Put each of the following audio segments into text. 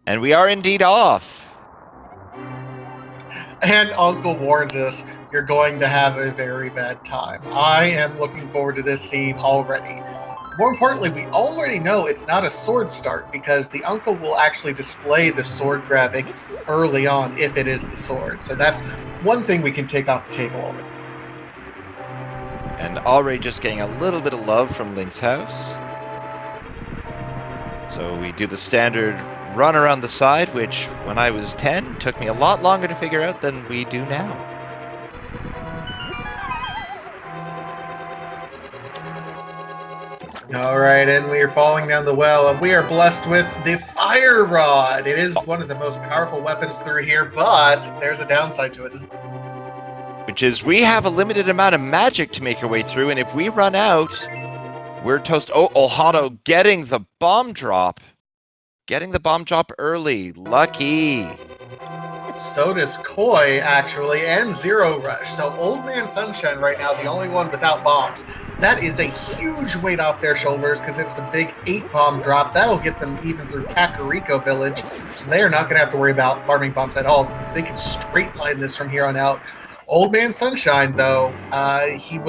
And we are indeed off. And Uncle warns us, you're going to have a very bad time. I am looking forward to this scene already. More importantly, we already know it's not a sword start because the uncle will actually display the sword graphic early on if it is the sword. So that's one thing we can take off the table already. And already just getting a little bit of love from Link's house. So we do the standard run around the side, which when I was 10 took me a lot longer to figure out than we do now. All right, and we are falling down the well, and we are blessed with the fire rod. It is one of the most powerful weapons through here, but there's a downside to it. Which is we have a limited amount of magic to make our way through, and if we run out, we're toast. Oh, Ohado getting the bomb drop. Getting the bomb drop early. Lucky. So does Koi, actually, and Zero Rush. So Old Man Sunshine right now, the only one without bombs. That is a huge weight off their shoulders because it's a big 8-bomb drop. That'll get them even through Kakariko Village. So they are not going to have to worry about farming bombs at all. They can straight line this from here on out. Old Man Sunshine, though, he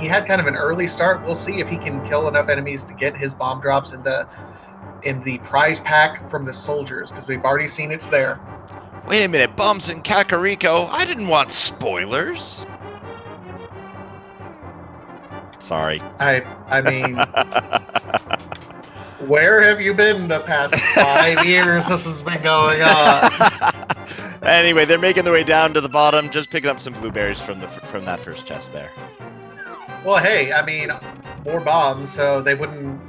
had kind of an early start. We'll see if he can kill enough enemies to get his bomb drops in the prize pack from the soldiers, because we've already seen it's there. Wait a minute, bombs in Kakariko? I didn't want spoilers. Sorry. I mean, where have you been the past 5 years this has been going on? Anyway, they're making their way down to the bottom, just picking up some blueberries from that first chest there. Well, hey, I mean, more bombs, so they wouldn't...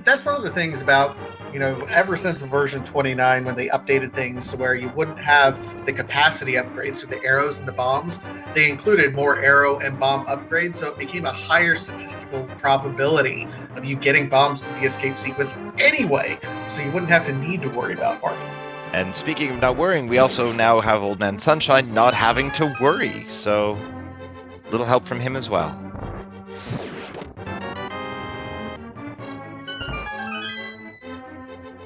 That's one of the things about, ever since version 29, when they updated things to where you wouldn't have the capacity upgrades for the arrows and the bombs, they included more arrow and bomb upgrades, so it became a higher statistical probability of you getting bombs to the escape sequence anyway, so you wouldn't have to need to worry about farming. And speaking of not worrying, we also now have Old Man Sunshine not having to worry, so little help from him as well.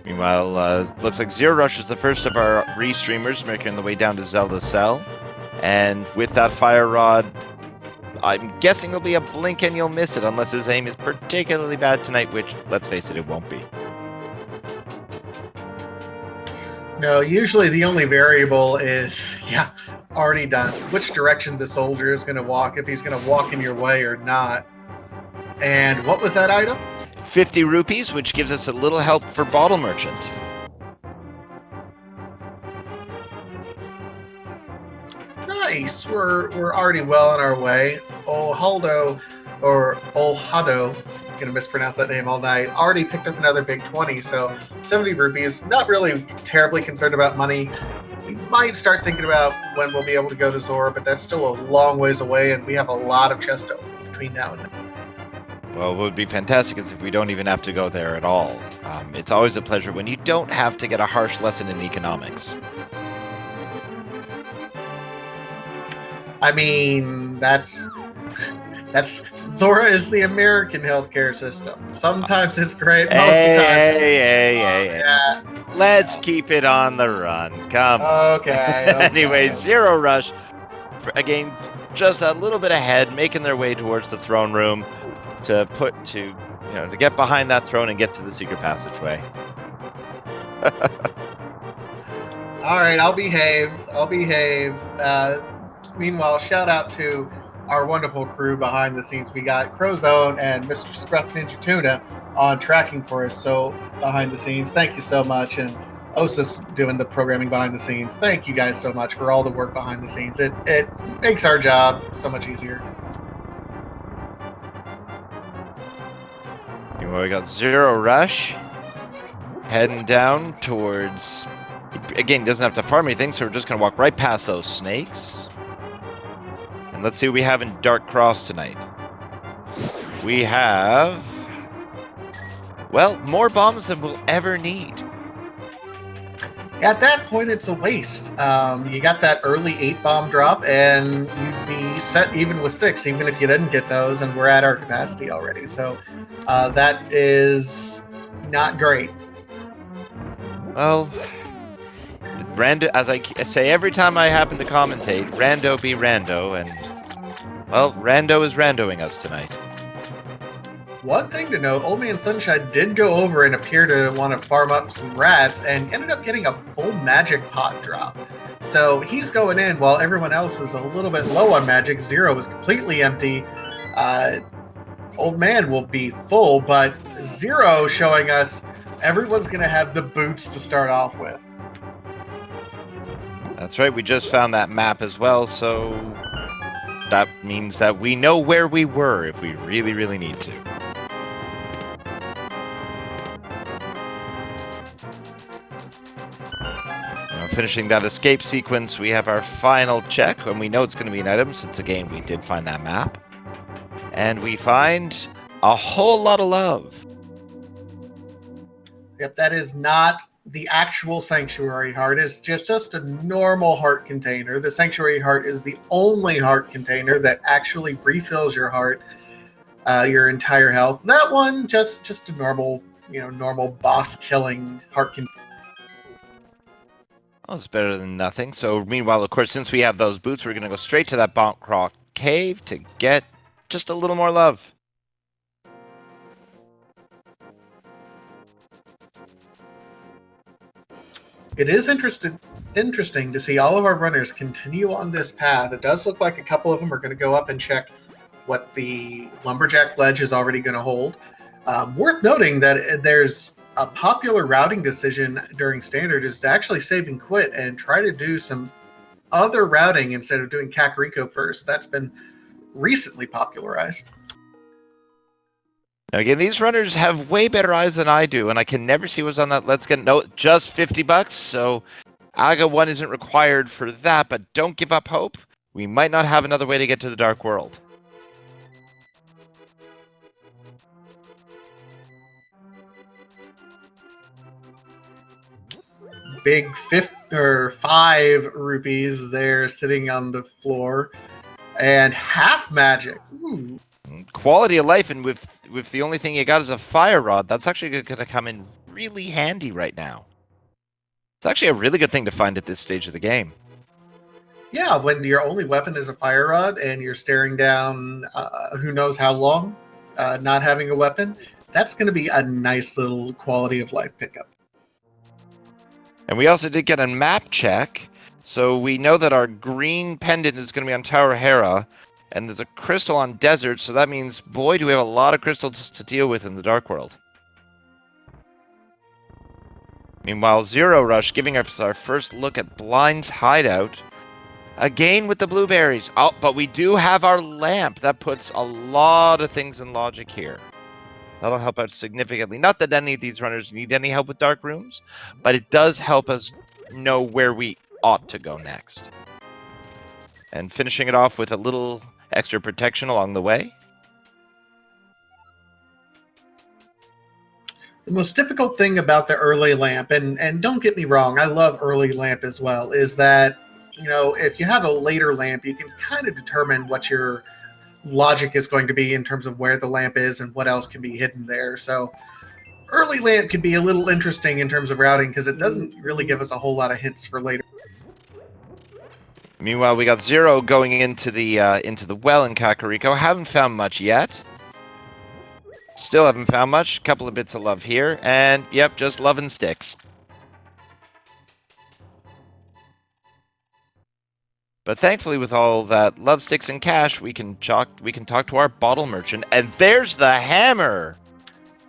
Meanwhile, looks like Zero Rush is the first of our restreamers making the way down to Zelda's Cell. And with that fire rod, I'm guessing it'll be a blink and you'll miss it unless his aim is particularly bad tonight, which, let's face it, it won't be. No, usually the only variable is, already done. Which direction the soldier is going to walk, if he's going to walk in your way or not. And what was that item? 50 rupees, which gives us a little help for Bottle Merchant. Nice. We're already well on our way. Olhado, I'm going to mispronounce that name all night, already picked up another big 20, so 70 rupees. Not really terribly concerned about money. We might start thinking about when we'll be able to go to Zora, but that's still a long ways away, and we have a lot of chests open between now and then. Well, what would be fantastic is if we don't even have to go there at all. It's always a pleasure when you don't have to get a harsh lesson in economics. I mean, that's Zora is the American healthcare system. Sometimes it's great, most of the time. Hey. Yeah. Let's keep it on the run. Come. Okay. Anyway, Zero Rush, again, just a little bit ahead, making their way towards the throne room to get behind that throne and get to the secret passageway. All right, I'll behave. Meanwhile, shout out to our wonderful crew behind the scenes. We got Crowzone and Mr. Scruff Ninja Tuna on tracking for us. So behind the scenes, thank you so much. And Osis doing the programming behind the scenes. Thank you guys so much for all the work behind the scenes. It makes our job so much easier. Well, we got Zero Rush heading down towards... Again, he doesn't have to farm anything, so we're just going to walk right past those snakes. And let's see what we have in Dark Cross tonight. We have... well, more bombs than we'll ever need. At that point, it's a waste. You got that early 8-bomb drop, and you'd be set even with 6, even if you didn't get those, and we're at our capacity already. So that is not great. Well, Rando, as I say every time I happen to commentate, rando be rando, and, well, rando is randoing us tonight. One thing to note, Old Man Sunshine did go over and appear to want to farm up some rats and ended up getting a full magic pot drop. So he's going in while everyone else is a little bit low on magic. Zero is completely empty. Old Man will be full, but Zero showing us everyone's going to have the boots to start off with. That's right, we just found that map as well, so that means that we know where we were if we really, really need to. Now, finishing that escape sequence, we have our final check, and we know it's going to be an item since, again, we did find that map. And we find a whole lot of love. Yep, that is not the actual Sanctuary Heart. It's just a normal heart container. The Sanctuary Heart is the only heart container that actually refills your heart, your entire health. That one, just a normal, normal boss killing heart container. Oh, it's better than nothing. So, meanwhile, of course, since we have those boots, we're going to go straight to that Bonk Rock cave to get just a little more love. It is interesting to see all of our runners continue on this path. It does look like a couple of them are going to go up and check what the Lumberjack Ledge is already going to hold. Worth noting that there's a popular routing decision during Standard is to actually save and quit and try to do some other routing instead of doing Kakariko first. That's been recently popularized. Now, again, these runners have way better eyes than I do, and I can never see what's on that Let's Get No, just $50, so Aga 1 isn't required for that, but don't give up hope. We might not have another way to get to the Dark World. Big 5 rupees there sitting on the floor, and half magic. Ooh. Quality of life, and with the only thing you got is a fire rod, that's actually going to come in really handy right now. It's actually a really good thing to find at this stage of the game. Yeah, when your only weapon is a fire rod and you're staring down who knows how long, not having a weapon, that's going to be a nice little quality of life pickup. And we also did get a map check, so we know that our green pendant is going to be on Tower Hera, and there's a crystal on Desert, so that means, boy, do we have a lot of crystals to deal with in the Dark World. Meanwhile, Zero Rush giving us our first look at Blind's hideout. Again with the blueberries. Oh, but we do have our lamp. That puts a lot of things in logic here. That'll help out significantly. Not that any of these runners need any help with dark rooms, but it does help us know where we ought to go next. And finishing it off with a little extra protection along the way. The most difficult thing about the early lamp, and don't get me wrong, I love early lamp as well, is that, if you have a later lamp, you can kind of determine what your logic is going to be in terms of where the lamp is and what else can be hidden there. So early lamp can be a little interesting in terms of routing because it doesn't really give us a whole lot of hints for later. Meanwhile, we got Zero going into the well in Kakariko. Haven't found much yet. Still haven't found much. Couple of bits of love here, and yep, just love and sticks. But thankfully, with all that love sticks and cash, we can talk to our bottle merchant, and there's the hammer.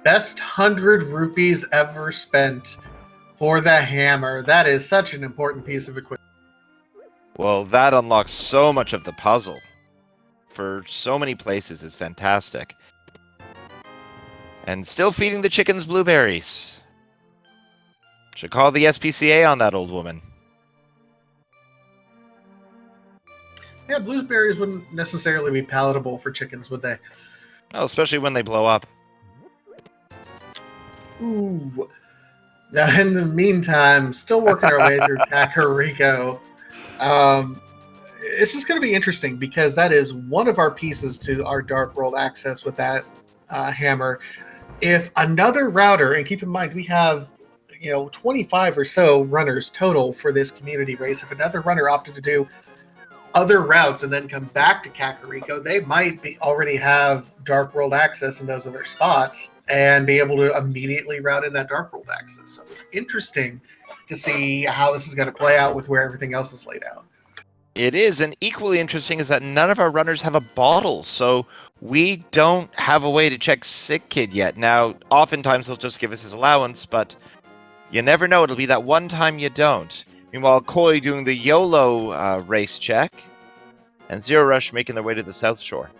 Best 100 rupees ever spent for the hammer. That is such an important piece of equipment. Well, that unlocks so much of the puzzle for so many places. Is fantastic. And still feeding the chickens blueberries. Should call the SPCA on that old woman. Yeah, blueberries wouldn't necessarily be palatable for chickens, would they? Oh, especially when they blow up. Ooh. Now, in the meantime, still working our way through Kakariko. This is going to be interesting because that is one of our pieces to our Dark World access with that hammer. If another router, and keep in mind we have 25 or so runners total for this community race. If another runner opted to do other routes and then come back to Kakariko, they might already have Dark World access in those other spots and be able to immediately route in that Dark World access. So it's interesting to see how this is going to play out with where everything else is laid out. It is, and equally interesting is that none of our runners have a bottle, so we don't have a way to check Sick Kid yet. Now, oftentimes they'll just give us his allowance, but you never know. It'll be that one time you don't. Meanwhile, Koi doing the YOLO race check, and Zero Rush making their way to the South Shore.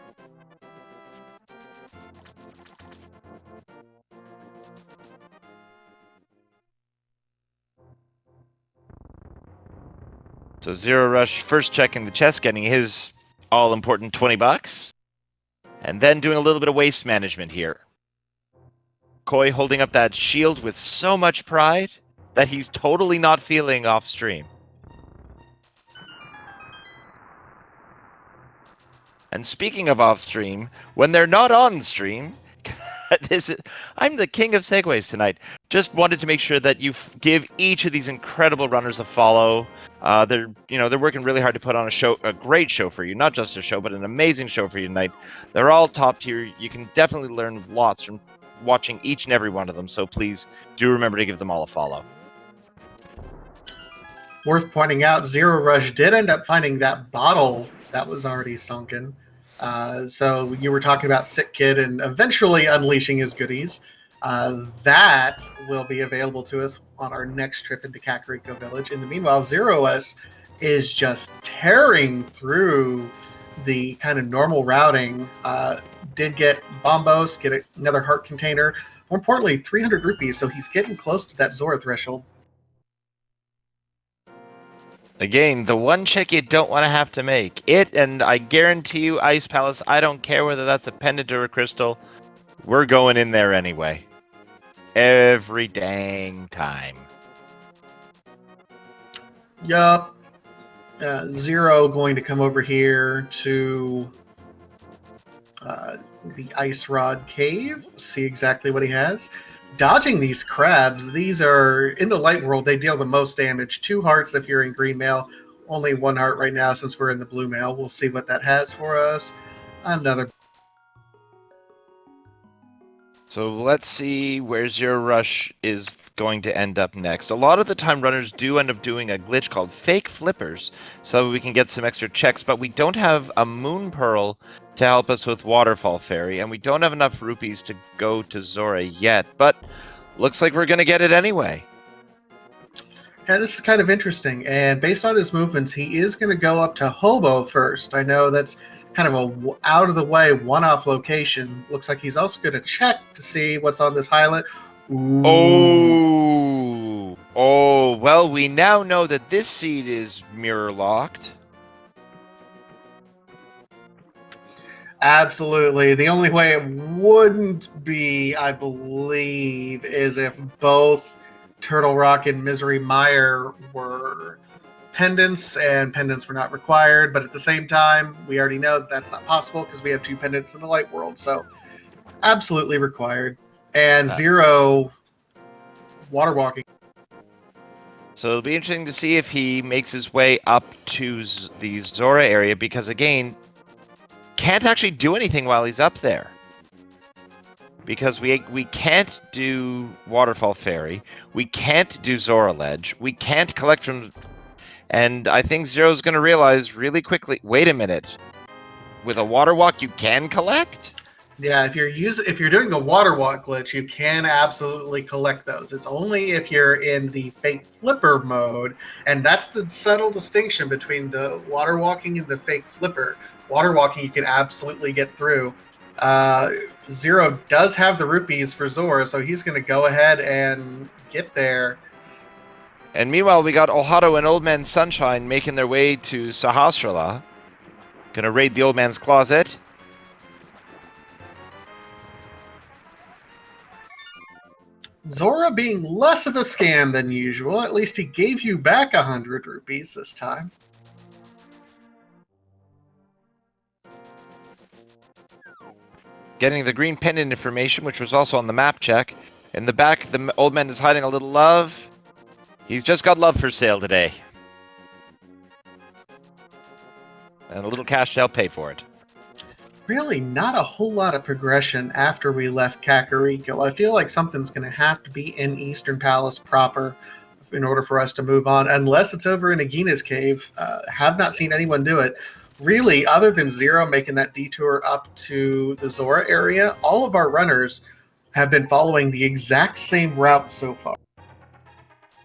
So Zero Rush first checking the chest, getting his all-important 20 bucks, and then doing a little bit of waste management here. Koi holding up that shield with so much pride that he's totally not feeling off stream. And speaking of off stream, when they're not on stream, I'm the king of segues tonight. Just wanted to make sure that you give each of these incredible runners a follow. They're working really hard to put on a great show for you. Not just a show, but an amazing show for you tonight. They're all top tier. You can definitely learn lots from watching each and every one of them. So please do remember to give them all a follow. Worth pointing out, Zero Rush did end up finding that bottle that was already sunken. So you were talking about Sick Kid and eventually unleashing his goodies. That will be available to us on our next trip into Kakariko Village. In the meanwhile, Zero S is just tearing through the kind of normal routing. Did get Bombos, get another heart container. More importantly, 300 rupees, so he's getting close to that Zora threshold. Again, the one check you don't want to have to make. And I guarantee you, Ice Palace, I don't care whether that's a pendant or a crystal, we're going in there anyway. Every dang time. Yup. Zero going to come over here to the Ice Rod Cave, see exactly what he has. Dodging these crabs. These are, in the light world, they deal the most damage. 2 hearts if you're in green mail. Only 1 heart right now since we're in the blue mail. We'll see what that has for us. Another. So let's see where Zero Rush is going to end up next. A lot of the time runners do end up doing a glitch called fake flippers so we can get some extra checks, but we don't have a Moon Pearl to help us with Waterfall Fairy, and we don't have enough rupees to go to Zora yet, but looks like we're going to get it anyway. Yeah, this is kind of interesting, and based on his movements, he is going to go up to Hobo first. I know that's kind of a out-of-the-way, one-off location. Looks like he's also going to check to see what's on this highland. Ooh. Oh, well, we now know that this seed is mirror-locked. Absolutely. The only way it wouldn't be, I believe, is if both Turtle Rock and Misery Mire were pendants, and pendants were not required. But at the same time, we already know that that's not possible because we have 2 pendants in the light world. So absolutely required. And 0 water walking. So it'll be interesting to see if he makes his way up to the Zora area, because again, can't actually do anything while he's up there. Because we can't do Waterfall Fairy, we can't do Zora Ledge, we can't collect from... And I think Zero's going to realize really quickly, wait a minute, with a water walk you can collect? Yeah, if you're doing the water walk glitch, you can absolutely collect those. It's only if you're in the fake flipper mode, and that's the subtle distinction between the water walking and the fake flipper. Water walking you can absolutely get through. Zero does have the rupees for Zora, so he's going to go ahead and get there. And meanwhile, we got Ohado and Old Man Sunshine making their way to Sahasrara. Gonna raid the Old Man's closet. Zora being less of a scam than usual. At least he gave you back 100 rupees this time. Getting the green pendant information, which was also on the map check. In the back, the old man is hiding a little love. He's just got love for sale today. And a little cash shall pay for it. Really not a whole lot of progression after we left Kakariko. I feel like something's going to have to be in Eastern Palace proper in order for us to move on, unless it's over in Agina's cave. Have not seen anyone do it. Really, other than Zero making that detour up to the Zora area, all of our runners have been following the exact same route so far.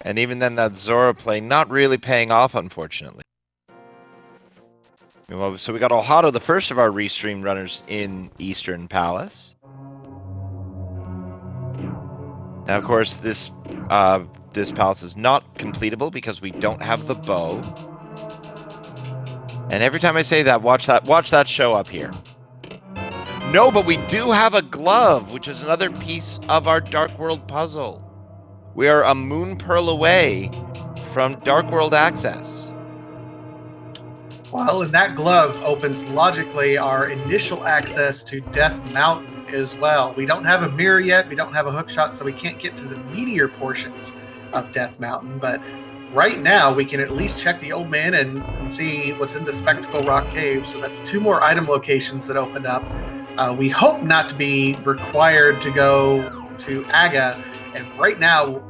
And even then, that Zora play not really paying off, unfortunately. So we got Alhado, the first of our restream runners in Eastern Palace. Now, of course, this palace is not completable because we don't have the bow. And every time I say that, watch that show up here. No, but we do have a glove, which is another piece of our Dark World puzzle. We are a moon pearl away from Dark World access. Well, and that glove opens logically our initial access to Death Mountain as well. We don't have a mirror yet, we don't have a hookshot, so we can't get to the meteor portions of Death Mountain, but right now we can at least check the old man and see what's in the Spectacle Rock Cave. So that's 2 more item locations that opened up. We hope not to be required to go to Aga, and right now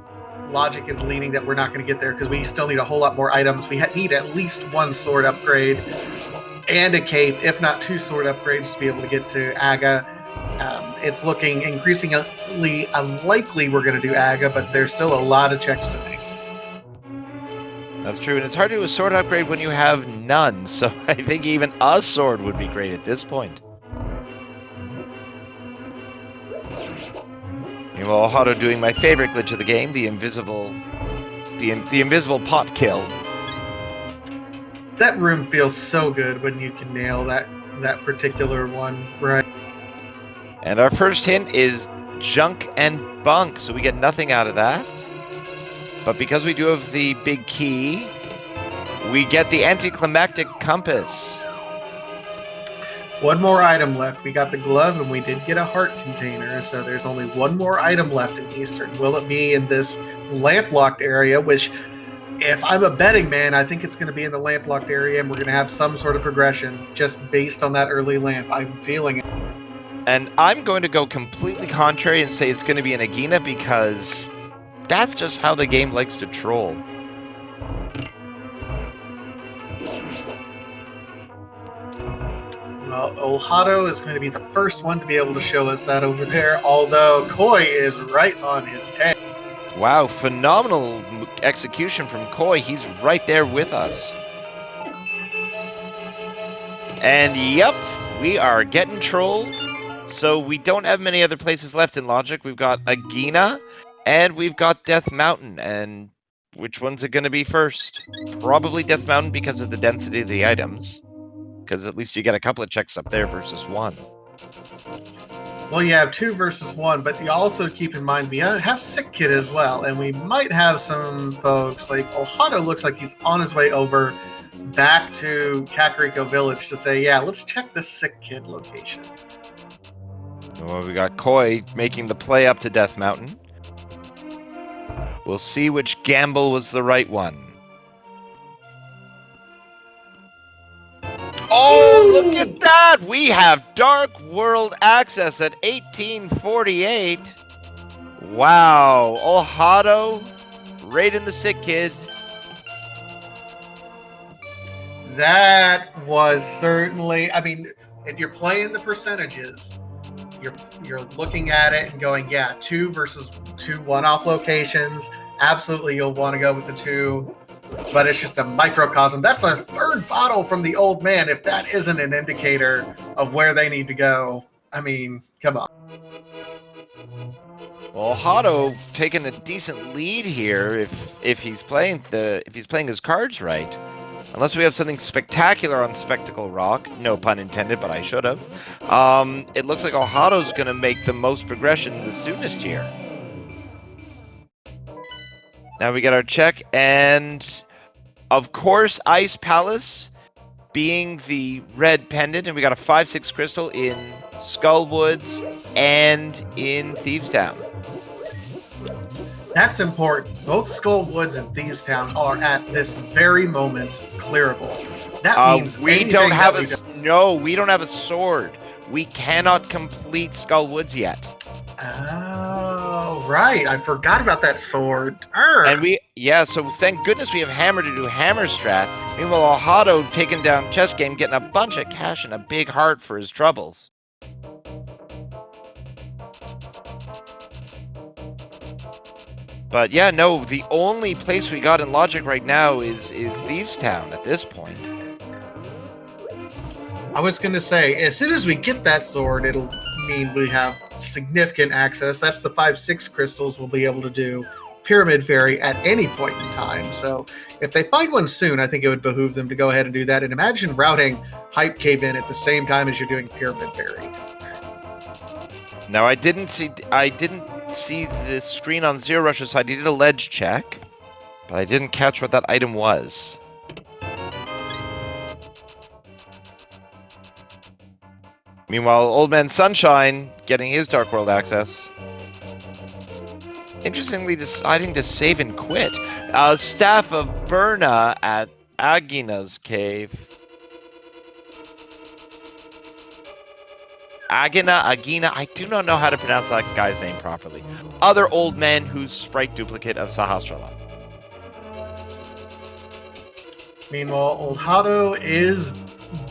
logic is leaning that we're not going to get there because we still need a whole lot more items. We need at least 1 sword upgrade and a cape, if not 2 sword upgrades to be able to get to Aga. It's looking increasingly unlikely we're going to do Aga, but there's still a lot of checks to make. That's true, and it's hard to do a sword upgrade when you have none, so I think even a sword would be great at this point. Meanwhile, Alhado doing my favorite glitch of the game, the invisible pot kill. That room feels so good when you can nail that particular one, right? And our first hint is junk and bunk, so we get nothing out of that. But because we do have the big key, we get the anticlimactic compass. 1 more item left. We got the glove and we did get a heart container, so there's only 1 more item left in Eastern. Will it be in this lamp-locked area, which, if I'm a betting man, I think it's going to be in the lamp-locked area and we're going to have some sort of progression just based on that early lamp. I'm feeling it. And I'm going to go completely contrary and say it's going to be in Agina because that's just how the game likes to troll. Well, Alhado is going to be the first one to be able to show us that over there, although Koi is right on his tail. Wow, phenomenal execution from Koi. He's right there with us. And yep, we are getting trolled. So we don't have many other places left in Logic. We've got Agina and we've got Death Mountain. And which one's it going to be first? Probably Death Mountain because of the density of the items. Because at least you get a couple of checks up there versus 1. Well, you have 2 versus 1, but you also keep in mind we have Sick Kid as well, and we might have some folks like Alhado looks like he's on his way over back to Kakariko Village to say, yeah, let's check the Sick Kid location. Well, we got Koi making the play up to Death Mountain. We'll see which gamble was the right one. Oh, look at that! We have Dark World access at 1848. Wow. Alhado, right in the Sick Kid. That was certainly, I mean, if you're playing the percentages, you're looking at it and going, yeah, 2 versus 2 one-off locations. Absolutely, you'll want to go with the 2. But it's just a microcosm. That's a 3rd bottle from the old man. If that isn't an indicator of where they need to go, I mean, come on. Well, Alhado taking a decent lead here if he's playing his cards right. Unless we have something spectacular on Spectacle Rock, no pun intended, but I should have. It looks like Alhado's going to make the most progression the soonest here. Now we get our check, and of course, Ice Palace being the red pendant, and we got a 5/6 crystal in Skullwoods and in Thieves Town. That's important. Both Skull Woods and Thieves Town are at this very moment clearable. That means we anything don't have that we do. no, we don't have a sword. We cannot complete Skull Woods yet. Oh, right. I forgot about that sword. And so thank goodness we have Hammer to do hammer strats. Meanwhile, Ohado taking down Chess Game, getting a bunch of cash and a big heart for his troubles. But yeah, no, the only place we got in Logic right now is Thieves Town at this point. I was going to say, as soon as we get that sword, it'll mean we have significant access. That's the 5-6 crystals we'll be able to do Pyramid Fairy at any point in time. So if they find one soon, I think it would behoove them to go ahead and do that. And imagine routing Hype Cave in at the same time as you're doing Pyramid Fairy. Now I didn't see the screen on Zero Rush's side. He did a ledge check, but I didn't catch what that item was. Meanwhile, Old Man Sunshine getting his Dark World access. Interestingly, deciding to save and quit. Staff of Burna at Agina's cave. Agina, I do not know how to pronounce that guy's name properly. Other old man who's sprite duplicate of Sahasrara. Meanwhile, Old Hado is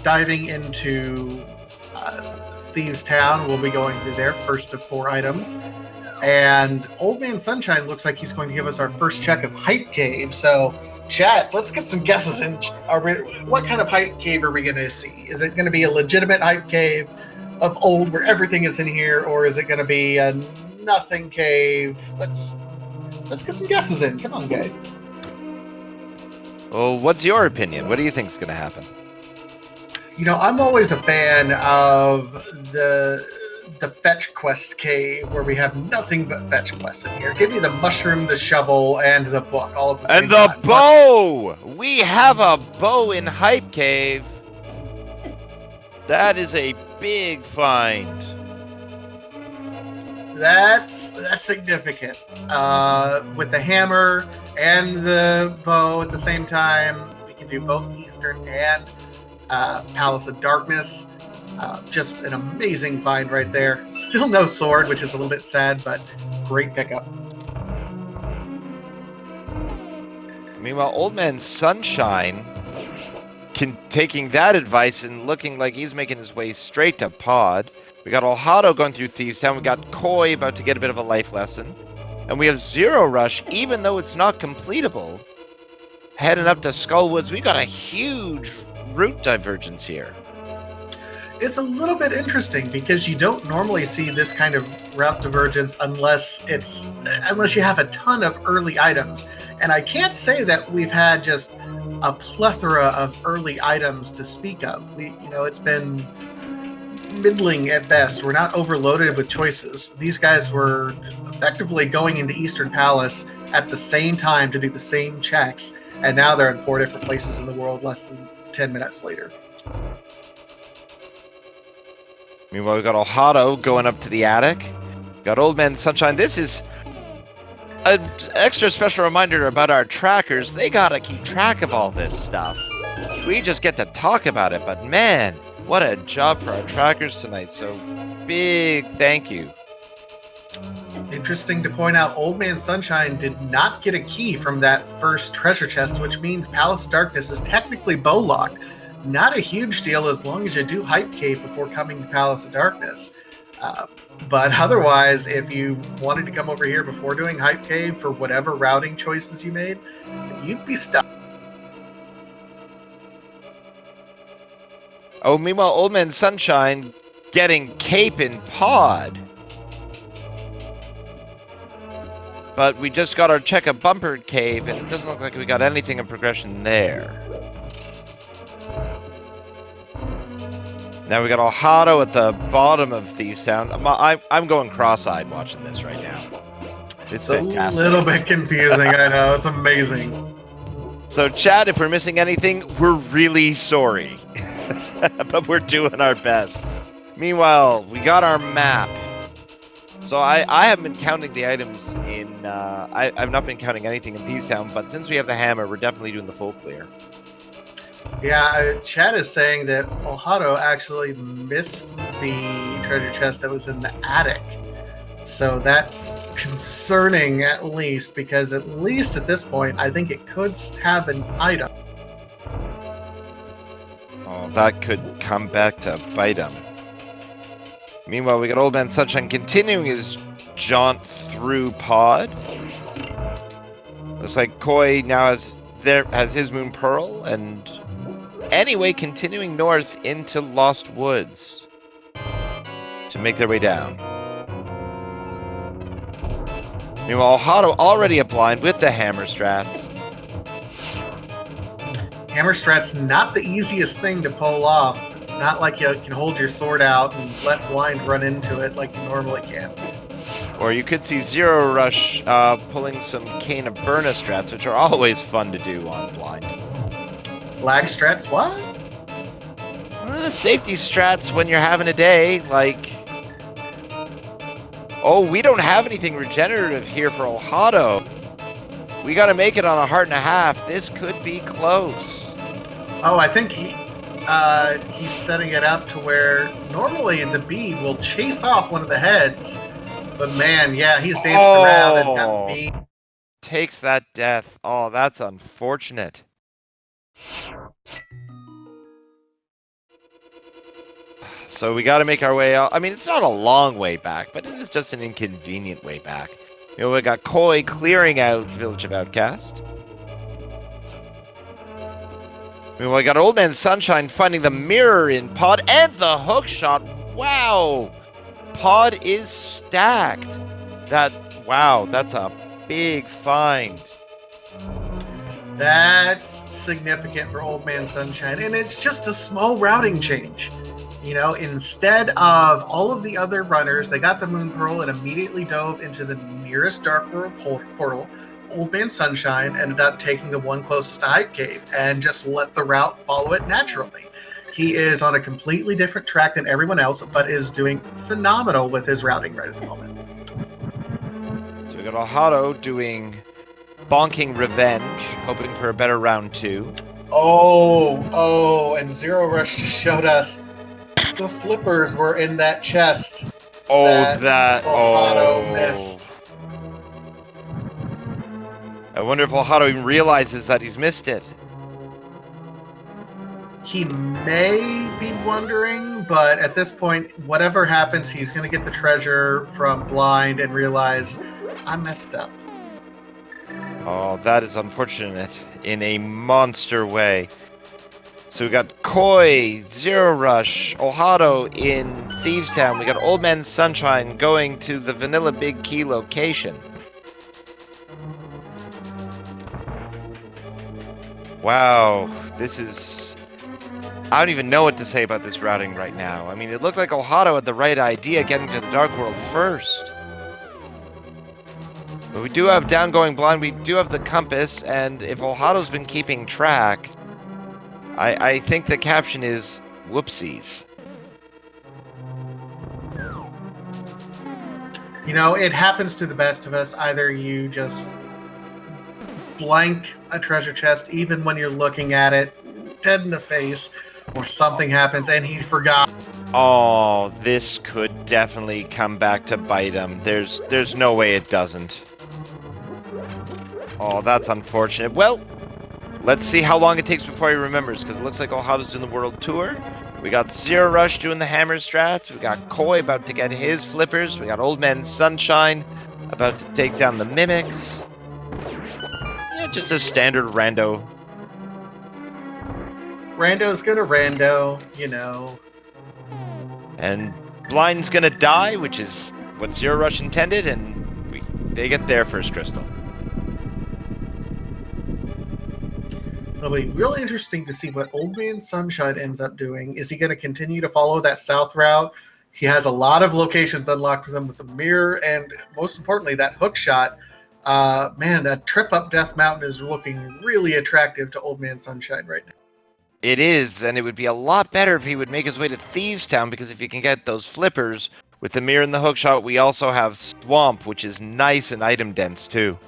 diving into Thieves Town. We'll be going through there, first of 4 items. And Old Man Sunshine looks like he's going to give us our first check of Hype Cave. So, chat, let's get some guesses in. What kind of Hype Cave are we going to see? Is it going to be a legitimate Hype Cave of old where everything is in here, or is it going to be a nothing cave? Let's get some guesses in. Come on, guys. Well, what's your opinion? What do you think is going to happen? You know, I'm always a fan of the fetch quest cave where we have nothing but fetch quests in here. Give me the mushroom, the shovel, and the book all at the same time. And the bow! We have a bow in Hype Cave. That is a big find. That's significant. With the hammer and the bow at the same time, we can do both Eastern and Palace of Darkness. Just an amazing find right there. Still no sword, which is a little bit sad, but great pickup. Meanwhile, Old Man Sunshine taking that advice and looking like he's making his way straight to Pod. We got Ohado going through Thieves Town. We got Koi about to get a bit of a life lesson. And we have Zero Rush, even though it's not completable, heading up to Skull Woods. We got a huge route divergence here. It's a little bit interesting because you don't normally see this kind of route divergence unless you have a ton of early items. And I can't say that we've had just a plethora of early items to speak of. It's been middling at best. We're not overloaded with choices. These guys were effectively going into Eastern Palace at the same time to do the same checks, and now they're in 4 different places in the world less than 10 minutes later. Meanwhile, we got Ohado going up to the attic. We got Old Man Sunshine. This is an extra special reminder about our trackers. They gotta keep track of all this stuff. We just get to talk about it, but man, what a job for our trackers tonight. So big thank you. Interesting to point out, Old Man Sunshine did not get a key from that first treasure chest, which means Palace of Darkness is technically bow locked. Not a huge deal as long as you do Hype Cave before coming to Palace of Darkness. But otherwise, if you wanted to come over here before doing Hype Cave for whatever routing choices you made, you'd be stuck. Oh, meanwhile, Old Man Sunshine getting Cape in Pod. But we just got our check of Bumper Cave, and it doesn't look like we got anything in progression there. Now we got Ohado at the bottom of Thieves Town. I'm going cross-eyed watching this right now. It's fantastic. A little bit confusing, I know. It's amazing. So, chat, if we're missing anything, we're really sorry. But we're doing our best. Meanwhile, we got our map. So I haven't been counting the items in I've not been counting anything in Thieves Town, but since we have the hammer, we're definitely doing the full clear. Yeah, Chad is saying that Ohado actually missed the treasure chest that was in the attic. So that's concerning, at least, because at least at this point, I think it could have an item. Oh, that could come back to bite him. Meanwhile, we got Old Man Sunshine continuing his jaunt through Pod. Looks like Koi now has his Moon Pearl, and anyway, continuing north into Lost Woods to make their way down. Meanwhile, Ohado already a blind with the hammer strats. Hammer strat's not the easiest thing to pull off. Not like you can hold your sword out and let blind run into it like you normally can. Or you could see Zero Rush pulling some Cane of Burna strats, which are always fun to do on blind. Lag strats, what? Safety strats when you're having a day, like... Oh, we don't have anything regenerative here for Ohado. We gotta make it on a heart and a half. This could be close. Oh, I think he's setting it up to where normally the bee will chase off one of the heads. But man, yeah, he's danced around and got bee. Takes that death. Oh, that's unfortunate. So we got to make our way out. I mean, it's not a long way back, but it is just an inconvenient way back. You know, we got Koi clearing out Village of Outcast. Meanwhile, we got Old Man Sunshine finding the mirror in Pod and the hook shot. Wow! Pod is stacked. Wow, that's a big find. That's significant for Old Man Sunshine, and it's just a small routing change. You know, instead of all of the other runners, they got the Moon Pearl and immediately dove into the nearest Dark World portal. Old Man Sunshine ended up taking the one closest to Hype Cave and just let the route follow it naturally. He is on a completely different track than everyone else, but is doing phenomenal with his routing right at the moment. So we got Ohado doing Bonking Revenge, hoping for a better round 2. Oh, and Zero Rush just showed us the flippers were in that chest. Ohado missed. I wonder if Ohado even realizes that he's missed it. He may be wondering, but at this point, whatever happens, he's going to get the treasure from Blind and realize, I messed up. Oh, that is unfortunate in a monster way. So we got Koi, Zero Rush, Ohado in Thieves Town. We got Old Man Sunshine going to the Vanilla Big Key location. Wow, this is... I don't even know what to say about this routing right now. I mean, it looked like Ohado had the right idea getting to the Dark World first. But we do have Downgoing Blind, we do have the compass, and if Ohado's been keeping track, I think the caption is, whoopsies. You know, it happens to the best of us. Either you just blank a treasure chest, even when you're looking at it, dead in the face, or something happens and he forgot. Oh, this could definitely come back to bite him. There's no way it doesn't. Oh, that's unfortunate. Well, let's see how long it takes before he remembers, because it looks like Ohado's doing the world tour. We got Zero Rush doing the hammer strats. We got Koi about to get his flippers. We got Old Man Sunshine about to take down the mimics. Yeah, just a standard rando. Rando's gonna rando, you know. And Blind's gonna die, which is what Zero Rush intended, and they get their first crystal. It'll be really interesting to see what Old Man Sunshine ends up doing. Is he going to continue to follow that south route? He has a lot of locations unlocked for them with the mirror, and most importantly, that hook shot. Man, a trip up Death Mountain is looking really attractive to Old Man Sunshine right now. It is, and it would be a lot better if he would make his way to Thieves Town, because if you can get those flippers, With the mirror and the hookshot, we also have Swamp, which is nice and item dense too.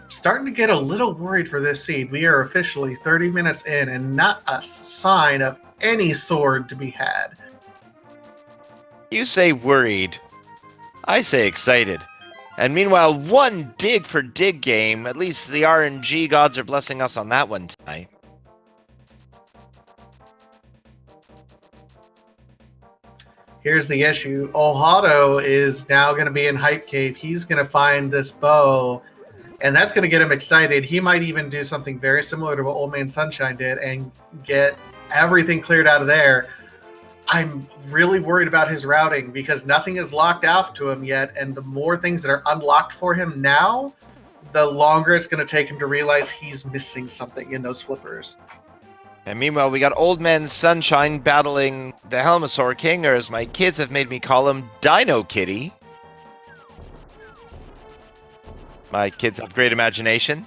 Starting to get a little worried for this seed. We are officially 30 minutes in and not a sign of any sword to be had. You say worried. I say excited. And meanwhile, one dig for dig game. At least the RNG gods are blessing us on that one tonight. Here's the issue. Ohado is now going to be in Hype Cave. He's going to find this bow, and that's going to get him excited. He might even do something very similar to what Old Man Sunshine did and get everything cleared out of there. I'm really worried about his routing because nothing is locked out to him yet, and the more things that are unlocked for him now, the longer it's going to take him to realize he's missing something in those flippers. And meanwhile, we got Old Man Sunshine battling the Helmosaur King, or as my kids have made me call him, Dino Kitty. My kids have great imagination.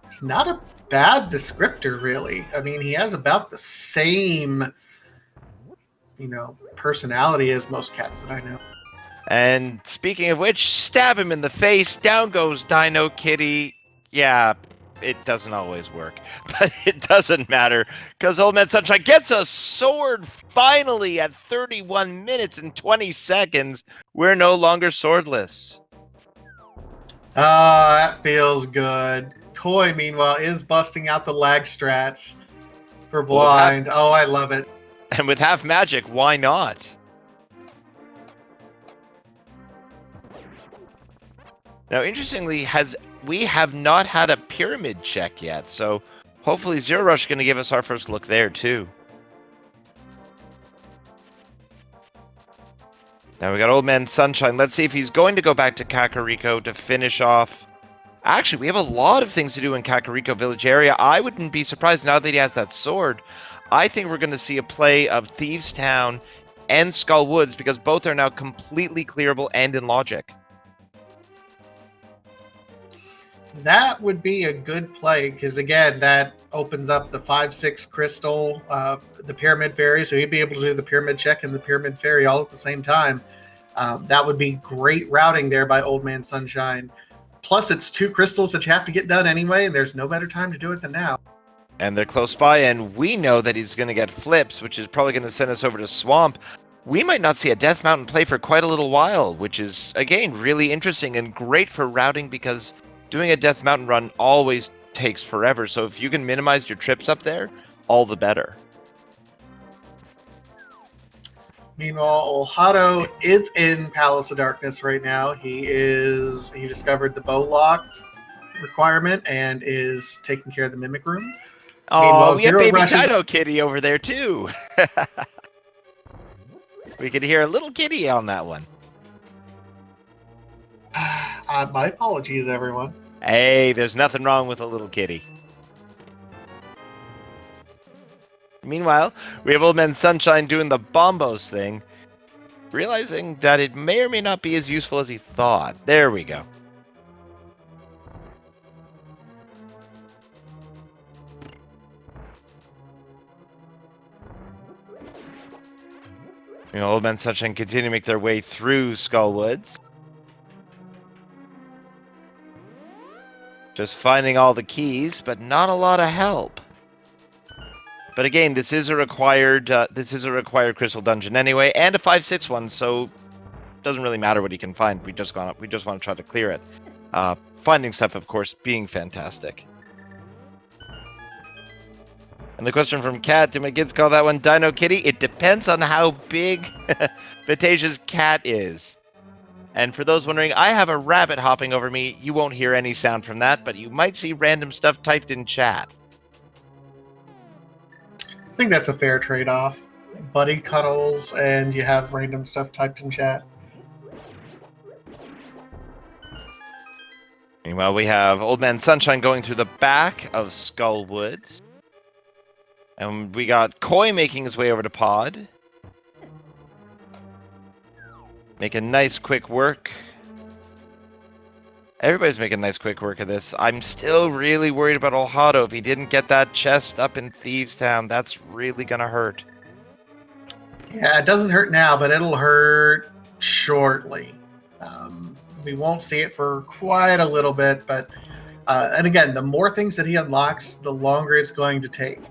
It's not a bad descriptor, really. I mean, he has about the same, personality as most cats that I know. And speaking of which, stab him in the face, down goes Dino Kitty. Yeah, it doesn't always work, but it doesn't matter, because Old Man Sunshine gets a sword finally at 31 minutes and 20 seconds. We're no longer swordless. That feels good. Koi, meanwhile, is busting out the lag strats for blind. Oh, I love it. And with half magic, why not? Now, interestingly, we have not had a pyramid check yet, so hopefully Zero Rush is going to give us our first look there, too. Now we got Old Man Sunshine. Let's see if he's going to go back to Kakariko to finish off. Actually, we have a lot of things to do in Kakariko Village area. I wouldn't be surprised now that he has that sword. I think we're going to see a play of Thieves Town and Skull Woods, because both are now completely clearable and in logic. That would be a good play, because again, that opens up the 5-6 crystal, the pyramid fairy, so he'd be able to do the pyramid check and the pyramid fairy all at the same time. That would be great routing there by Old Man Sunshine. Plus, it's 2 crystals that you have to get done anyway, and there's no better time to do it than now. And they're close by, and we know that he's going to get flips, which is probably going to send us over to Swamp. We might not see a Death Mountain play for quite a little while, which is, again, really interesting and great for routing, because doing a Death Mountain run always takes forever. So if you can minimize your trips up there, all the better. Meanwhile, Ohado is in Palace of Darkness right now. He discovered the bow locked requirement and is taking care of the Mimic Room. Oh, we have baby Dino Kitty over there too. We could hear a little kitty on that one. My apologies, everyone. Hey, there's nothing wrong with a little kitty. Meanwhile, we have Old Man Sunshine doing the Bombos thing, realizing that it may or may not be as useful as he thought. There we go. Old Man Sunshine continue to make their way through Skull Woods. Just finding all the keys, but not a lot of help. But again, this is a required crystal dungeon anyway, and a 5-6 one, so it doesn't really matter what you can find. We just want to try to clear it. Finding stuff, of course, being fantastic. And the question from Cat, do my kids call that one Dino Kitty? It depends on how big Vatacia's cat is. And for those wondering, I have a rabbit hopping over me. You won't hear any sound from that, but you might see random stuff typed in chat. I think that's a fair trade-off. Buddy cuddles, and you have random stuff typed in chat. Meanwhile, we have Old Man Sunshine going through the back of Skull Woods. And we got Koi making his way over to Pod. Make a nice quick work. Everybody's making nice quick work of this. I'm still really worried about Olhado. If he didn't get that chest up in Thieves Town, that's really gonna hurt. Yeah, it doesn't hurt now, but it'll hurt shortly. We won't see it for quite a little bit, but and again, the more things that he unlocks, the longer it's going to take.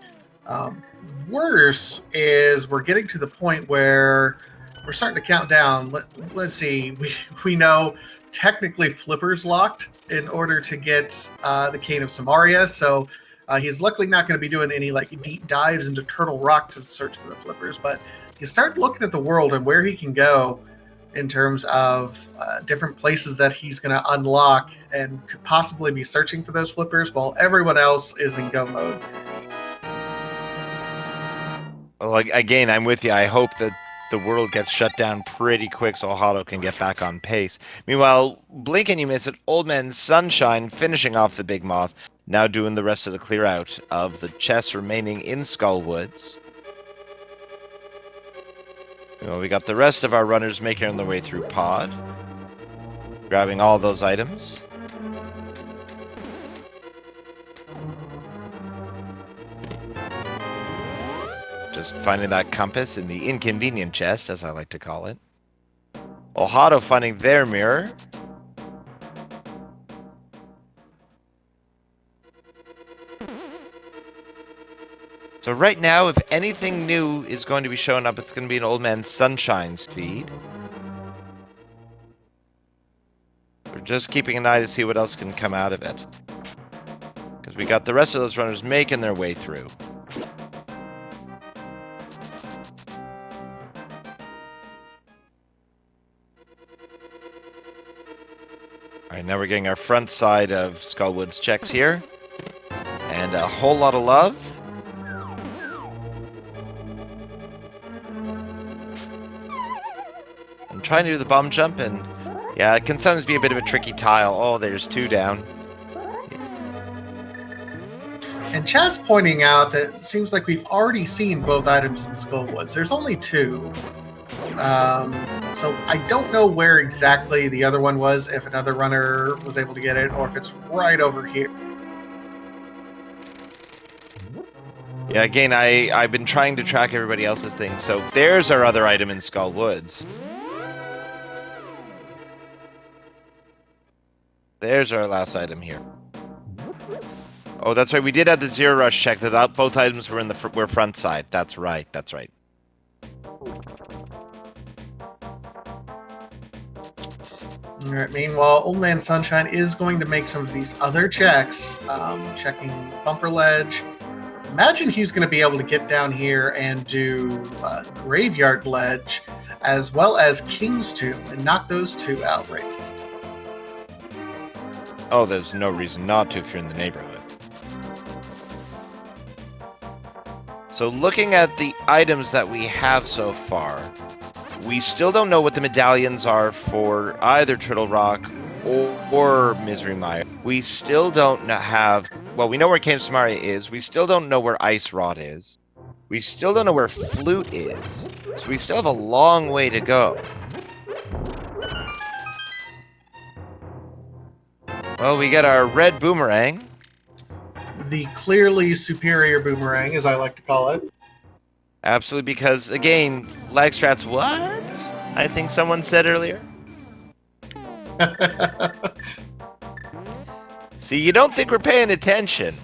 Worse is we're getting to the point where we're starting to count down. Let's see. We know technically Flipper's locked in order to get the Cane of Samaria, so he's luckily not going to be doing any like deep dives into Turtle Rock to search for the Flippers. But you start looking at the world and where he can go in terms of different places that he's going to unlock and could possibly be searching for those Flippers while everyone else is in go mode. Well, again, I'm with you. I hope that the world gets shut down pretty quick so Olhado can get back on pace. Meanwhile, blink and you miss it. Old Man Sunshine finishing off the Big Moth, now doing the rest of the clear out of the chests remaining in Skullwoods. Well, we got the rest of our runners making their way through Pod, grabbing all those items. Just finding that compass in the inconvenient chest, as I like to call it. Olhado finding their mirror. So right now, if anything new is going to be showing up, it's going to be an Old Man Sunshine's feed. We're just keeping an eye to see what else can come out of it. Because we got the rest of those runners making their way through. Alright, now we're getting our front side of Skullwoods checks here. And a whole lot of love. I'm trying to do the bomb jump, and yeah, it can sometimes be a bit of a tricky tile. Oh, there's two down. And Chad's pointing out that it seems like we've already seen both items in Skullwoods. There's only two. So I don't know where exactly the other one was, if another runner was able to get it, or if it's right over here. Yeah, again, I've been trying to track everybody else's things. So there's our other item in Skullwoods. There's our last item here. Oh, that's right. We did have the zero rush check that both items were in the were front side. That's right. That's right. All right, meanwhile, Old Man Sunshine is going to make some of these other checks, checking Bumper Ledge. Imagine he's going to be able to get down here and do Graveyard Ledge, as well as King's Tomb, and knock those two out right now. Oh, there's no reason not to if you're in the neighborhood. So looking at the items that we have so far, we still don't know what the medallions are for either Turtle Rock or Misery Mire. We still don't have... Well, we know where Cane of Samaria is. We still don't know where Ice Rod is. We still don't know where Flute is. So we still have a long way to go. Well, we get our red boomerang. The clearly superior boomerang, as I like to call it. Absolutely, because, again, Lagstrat's what? I think someone said earlier. See, you don't think we're paying attention.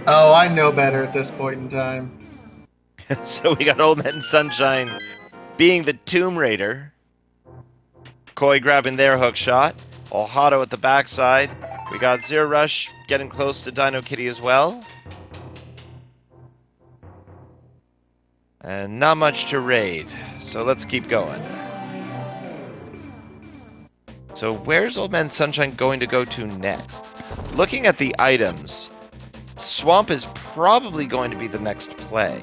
Oh, I know better at this point in time. So we got Old Man Sunshine being the Tomb Raider. Koi grabbing their hook shot. Olhado at the backside. We got Zero Rush getting close to Dino Kitty as well. And not much to raid. So let's keep going. So where's Old Man Sunshine going to go to next? Looking at the items, Swamp is probably going to be the next play.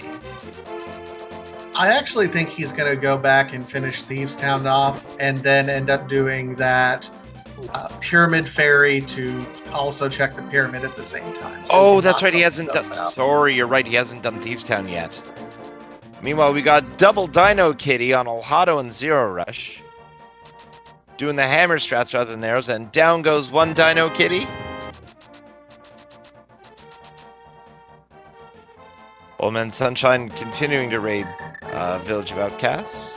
I actually think he's going to go back and finish Thieves Town off and then end up doing that Pyramid Ferry to also check the pyramid at the same time. So that's right. He hasn't done... Sorry, you're right. He hasn't done Thieves Town yet. Meanwhile, we got double Dino Kitty on Olhado and Zero Rush. doing the hammer strats rather than arrows, and down goes one Dino Kitty. Old Man Sunshine continuing to raid Village of Outcasts.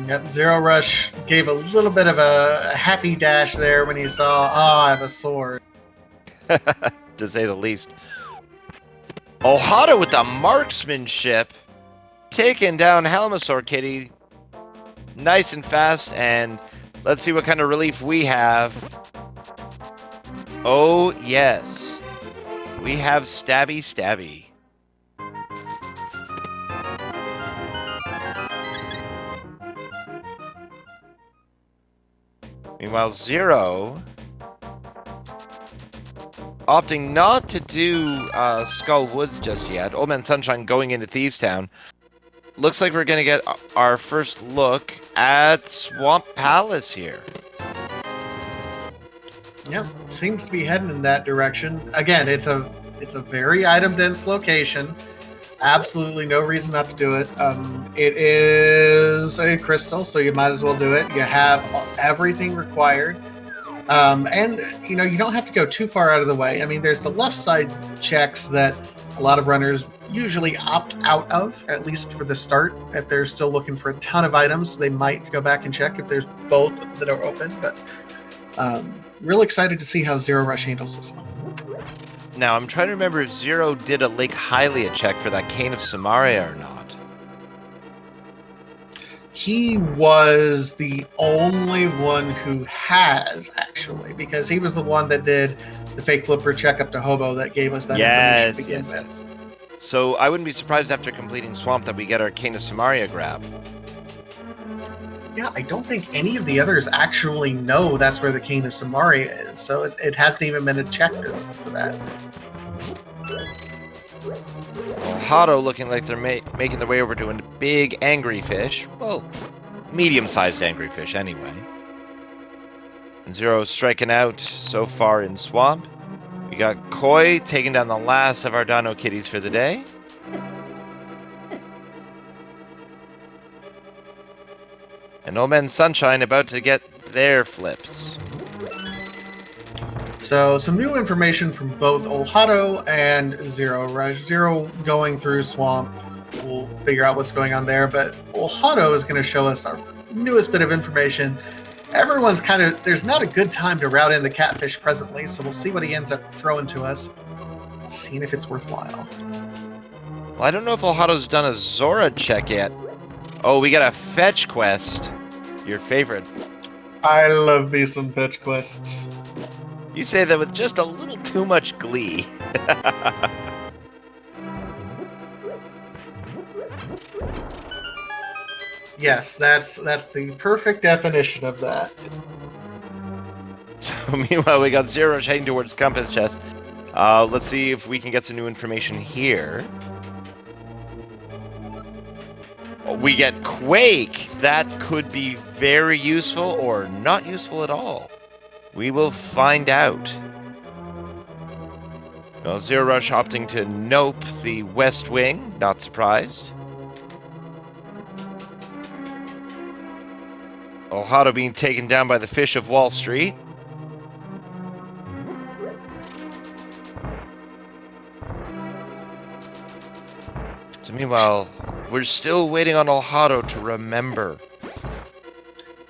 Yep, Zero Rush gave a little bit of a happy dash there when he saw, oh, I have a sword. To say the least. Ohata with the marksmanship, taking down Helmasaur Kitty nice and fast, and let's see what kind of relief we have. Oh, yes. We have Stabby Stabby. Meanwhile, Zero opting not to do Skull Woods just yet. Old Man Sunshine going into Thieves Town. Looks like we're going to get our first look at Swamp Palace here. Yep, seems to be heading in that direction. Again, it's a very item-dense location. Absolutely no reason not to do it. It is a crystal, so you might as well do it. You have everything required. And, you know, you don't have to go too far out of the way. I mean, there's the left side checks that a lot of runners usually opt out of, at least for the start. If they're still looking for a ton of items, they might go back and check if there's both that are open. But real excited to see how Zero Rush handles this one. Now, I'm trying to remember if Zero did a Lake Hylia check for that Cane of Samaria or not. He was the only one who has, actually, because he was the one that did the fake flipper check up to Hobo that gave us that information to begin with. So I wouldn't be surprised after completing Swamp that we get our Cane of Samaria grab. Yeah, I don't think any of the others actually know that's where the Cane of Samaria is, so it hasn't even been a check for that. Ohata looking like they're making their way over to a big angry fish. Well, medium-sized angry fish anyway. And Zero striking out so far in Swamp. We got Koi taking down the last of our Dino Kitties for the day. And Old Man Sunshine about to get their flips. So some new information from both Ohata and Zero Rush. Zero going through Swamp. We'll figure out what's going on there. But Ohata is going to show us our newest bit of information. Everyone's kind of, there's not a good time to route in the catfish presently, so we'll see what he ends up throwing to us. Seeing if it's worthwhile. Well, I don't know if Ohato's done a Zora check yet. Oh, we got a fetch quest. Your favorite. I love me some fetch quests. You say that with just a little too much glee. Yes, that's the perfect definition of that. So meanwhile, we got Zero heading towards Compass Chest. Let's see if we can get some new information here. We get Quake. That could be very useful or not useful at all. We will find out. Well, Zero Rush opting to nope the West Wing. Not surprised. Ohata being taken down by the fish of Wall Street. So meanwhile, we're still waiting on Ohata to remember.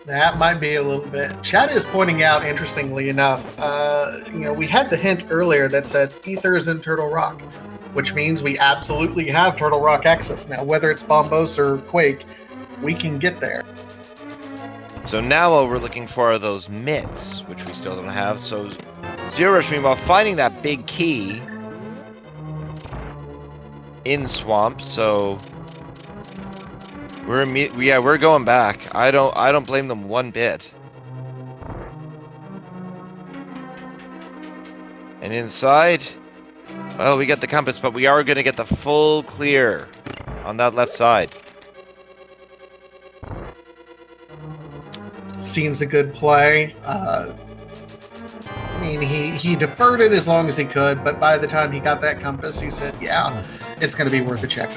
That might be a little bit. Chad is pointing out, interestingly enough, we had the hint earlier that said Ether is in Turtle Rock, which means we absolutely have Turtle Rock access. Now, whether it's Bombos or Quake, we can get there. So now all we're looking for are those mitts, which we still don't have. So Zero Rush, meanwhile, finding that big key in Swamp. So we're going back. I don't blame them one bit. And inside, well, we got the compass, but we are going to get the full clear on that left side. Seems a good play. I mean, he deferred it as long as he could, but by the time he got that compass, he said, yeah, it's going to be worth a check.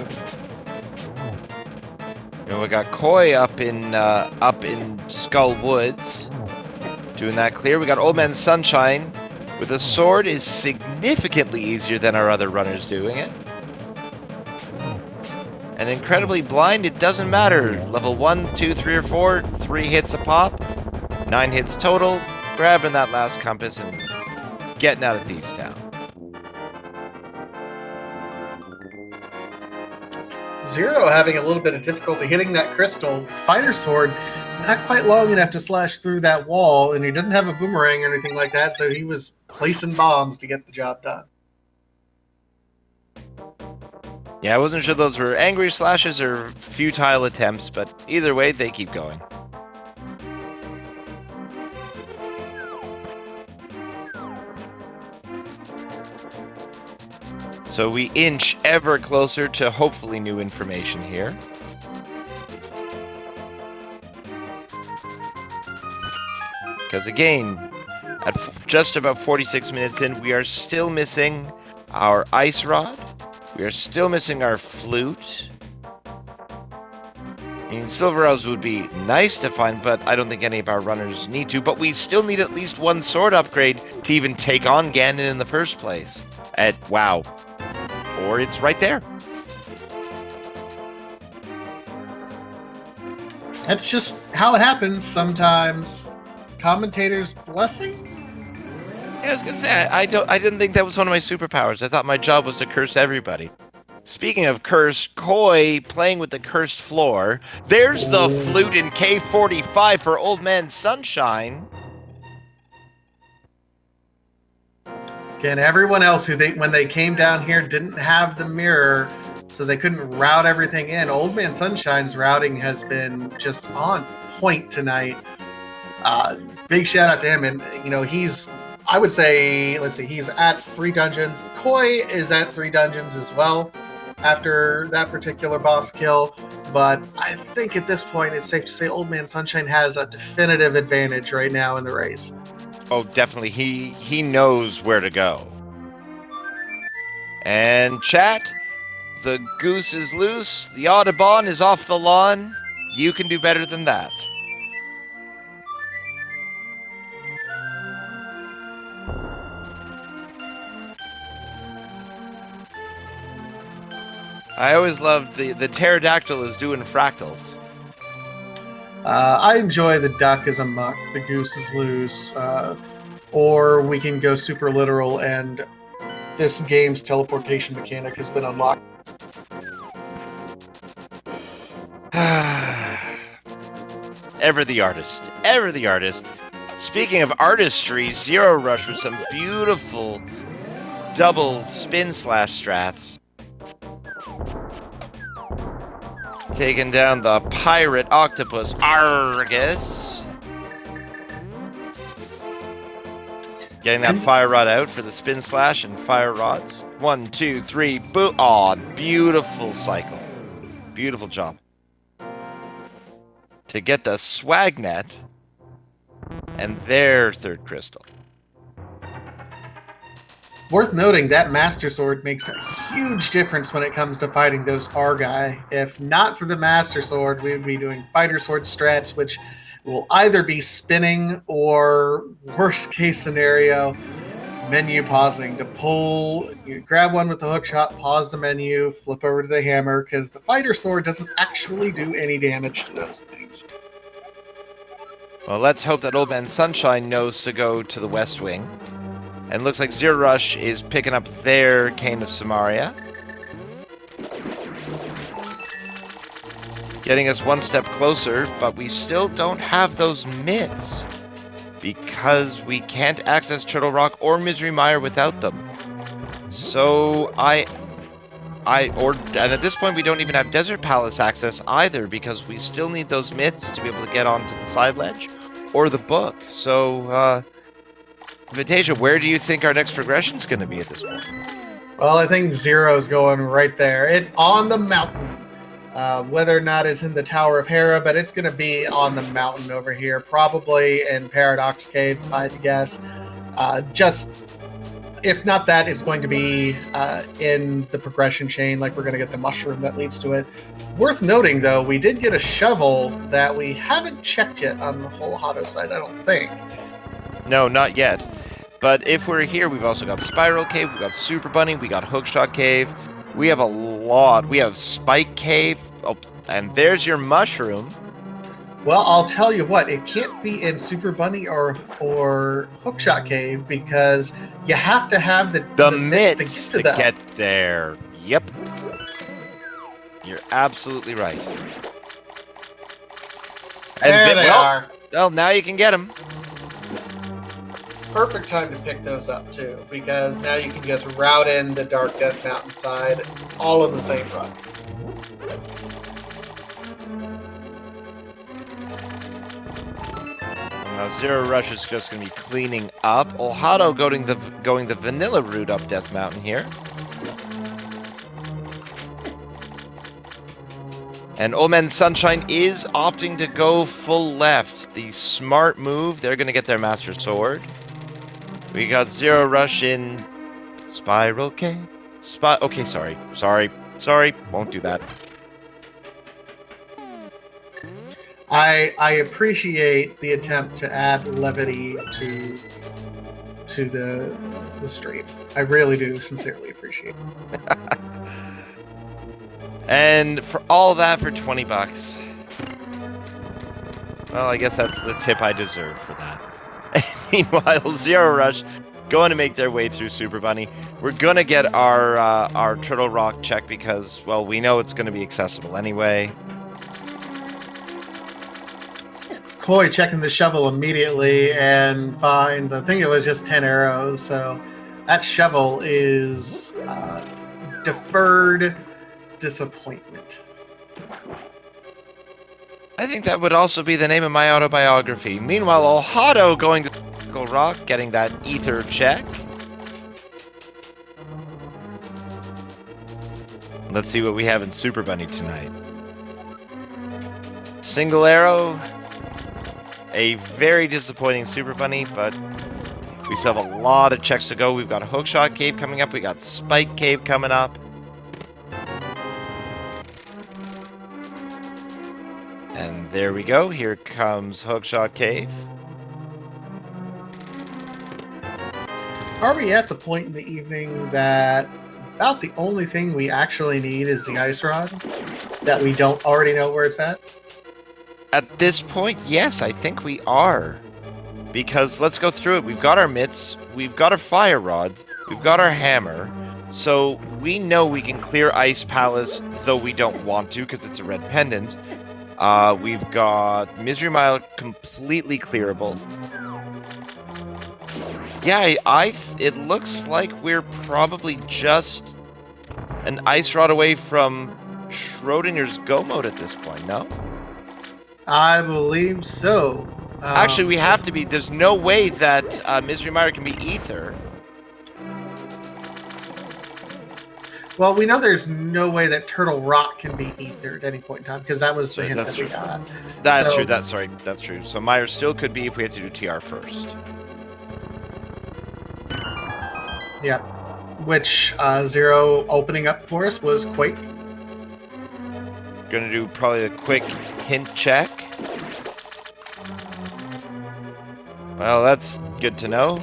And we got Koi up in Skull Woods, doing that clear. We got Old Man Sunshine with a sword is significantly easier than our other runners doing it. And incredibly blind, it doesn't matter. Level 1, 2, 3, or 4, 3 hits a pop, 9 hits total. Grabbing that last compass and getting out of Thieves Town. Zero having a little bit of difficulty hitting that crystal. Fighter sword, not quite long enough to slash through that wall, and he didn't have a boomerang or anything like that, so he was placing bombs to get the job done. Yeah, I wasn't sure those were angry slashes or futile attempts, but either way, they keep going. So we inch ever closer to hopefully new information here. Because again, at just about 46 minutes in, we are still missing our ice rod. We are still missing our flute. I mean, Silver Arrows would be nice to find, but I don't think any of our runners need to. But we still need at least one sword upgrade to even take on Ganon in the first place. Wow. Or it's right there. That's just how it happens sometimes. Commentator's blessing? Yeah, I was gonna say I didn't think that was one of my superpowers. I thought my job was to curse everybody. Speaking of curse, Koi playing with the cursed floor. There's the flute in K45 for Old Man Sunshine. Again, everyone else when they came down here didn't have the mirror, so they couldn't route everything in. Old Man Sunshine's routing has been just on point tonight. Big shout out to him, and I would say, let's see, he's at 3 dungeons. Koi is at 3 dungeons as well after that particular boss kill, but I think at this point it's safe to say Old Man Sunshine has a definitive advantage right now in the race. Oh, definitely. He knows where to go. And chat, the goose is loose, the Audubon is off the lawn. You can do better than that. I always loved the pterodactyl is doing fractals. I enjoy the duck as a muck, the goose is loose, or we can go super literal and this game's teleportation mechanic has been unlocked. Ever the artist. Ever the artist. Speaking of artistry, Zero Rush with some beautiful double spin slash strats. Taking down the pirate octopus Argus. Getting that fire rod out for the spin slash and fire rods. 1, 2, 3, boom. Aw, beautiful cycle. Beautiful job. To get the swag net and their third crystal. Worth noting that Master Sword makes a huge difference when it comes to fighting those Argai. If not for the Master Sword, we would be doing Fighter Sword strats, which will either be spinning or, worst case scenario, menu pausing to pull. You grab one with the hook shot, pause the menu, flip over to the hammer, because the Fighter Sword doesn't actually do any damage to those things. Well, let's hope that Old Man Sunshine knows to go to the West Wing. And looks like Zero Rush is picking up their Cane of Samaria. Getting us one step closer, but we still don't have those mitts. Because we can't access Turtle Rock or Misery Mire without them. So and at this point we don't even have Desert Palace access either, because we still need those mitts to be able to get onto the side ledge or the book. So, Vitasia, where do you think our next progression is going to be at this point? Well, I think Zero's going right there. It's on the mountain. Whether or not it's in the Tower of Hera, but it's going to be on the mountain over here, probably in Paradox Cave, if I had to guess. if not that, it's going to be in the progression chain, like we're going to get the mushroom that leads to it. Worth noting, though, we did get a shovel that we haven't checked yet on the whole Hotto side, I don't think. No, not yet. But if we're here, we've also got Spiral Cave, we've got Super Bunny, we got Hookshot Cave. We have a lot. We have Spike Cave. Oh, and there's your mushroom. Well, I'll tell you what, it can't be in Super Bunny or Hookshot Cave because you have to have The mitts mitts to get to that. there. Yep. You're absolutely right. And There they are. Well, now you can get them. Perfect time to pick those up, too, because now you can just route in the Dark Death Mountainside all in the same run. Now Zero Rush is just going to be cleaning up. ALTTP going the vanilla route up Death Mountain here. And Old Man Sunshine is opting to go full left. The smart move. They're going to get their Master Sword. We got Zero Rush in Spiral Cave. Okay, sorry. Won't do that. I appreciate the attempt to add levity to the stream. I really do sincerely appreciate it. And for all that for 20 bucks. Well, I guess that's the tip I deserve for that. Meanwhile, Zero Rush going to make their way through Super Bunny. We're going to get our Turtle Rock check because, well, we know it's going to be accessible anyway. Koi checking the shovel immediately and finds, I think it was just 10 arrows. So that shovel is deferred disappointment. I think that would also be the name of my autobiography. Meanwhile, ALTTP going to Turtle Rock, getting that ether check. Let's see what we have in Super Bunny tonight. Single arrow. A very disappointing Super Bunny, but we still have a lot of checks to go. We've got Hookshot Cave coming up. We got Spike Cave coming up. And there we go. Here comes Hookshot Cave. Are we at the point in the evening that about the only thing we actually need is the ice rod? That we don't already know where it's at? At this point, yes, I think we are. Because let's go through it. We've got our mitts, we've got our fire rod, we've got our hammer. So we know we can clear Ice Palace, though we don't want to because it's a red pendant. We've got Misery Mile completely clearable. Yeah, it looks like we're probably just an ice rod away from Schrodinger's Go mode at this point, no? I believe so. Actually, we have to be. There's no way that Misery Mire can be ether. Well, we know there's no way that Turtle Rock can be ether at any point in time because that was the hint that we got. That's true. That's true. So Mire still could be if we had to do TR first. Yep. Which Zero opening up for us was Quake. Gonna do probably a quick hint check. Well, that's good to know.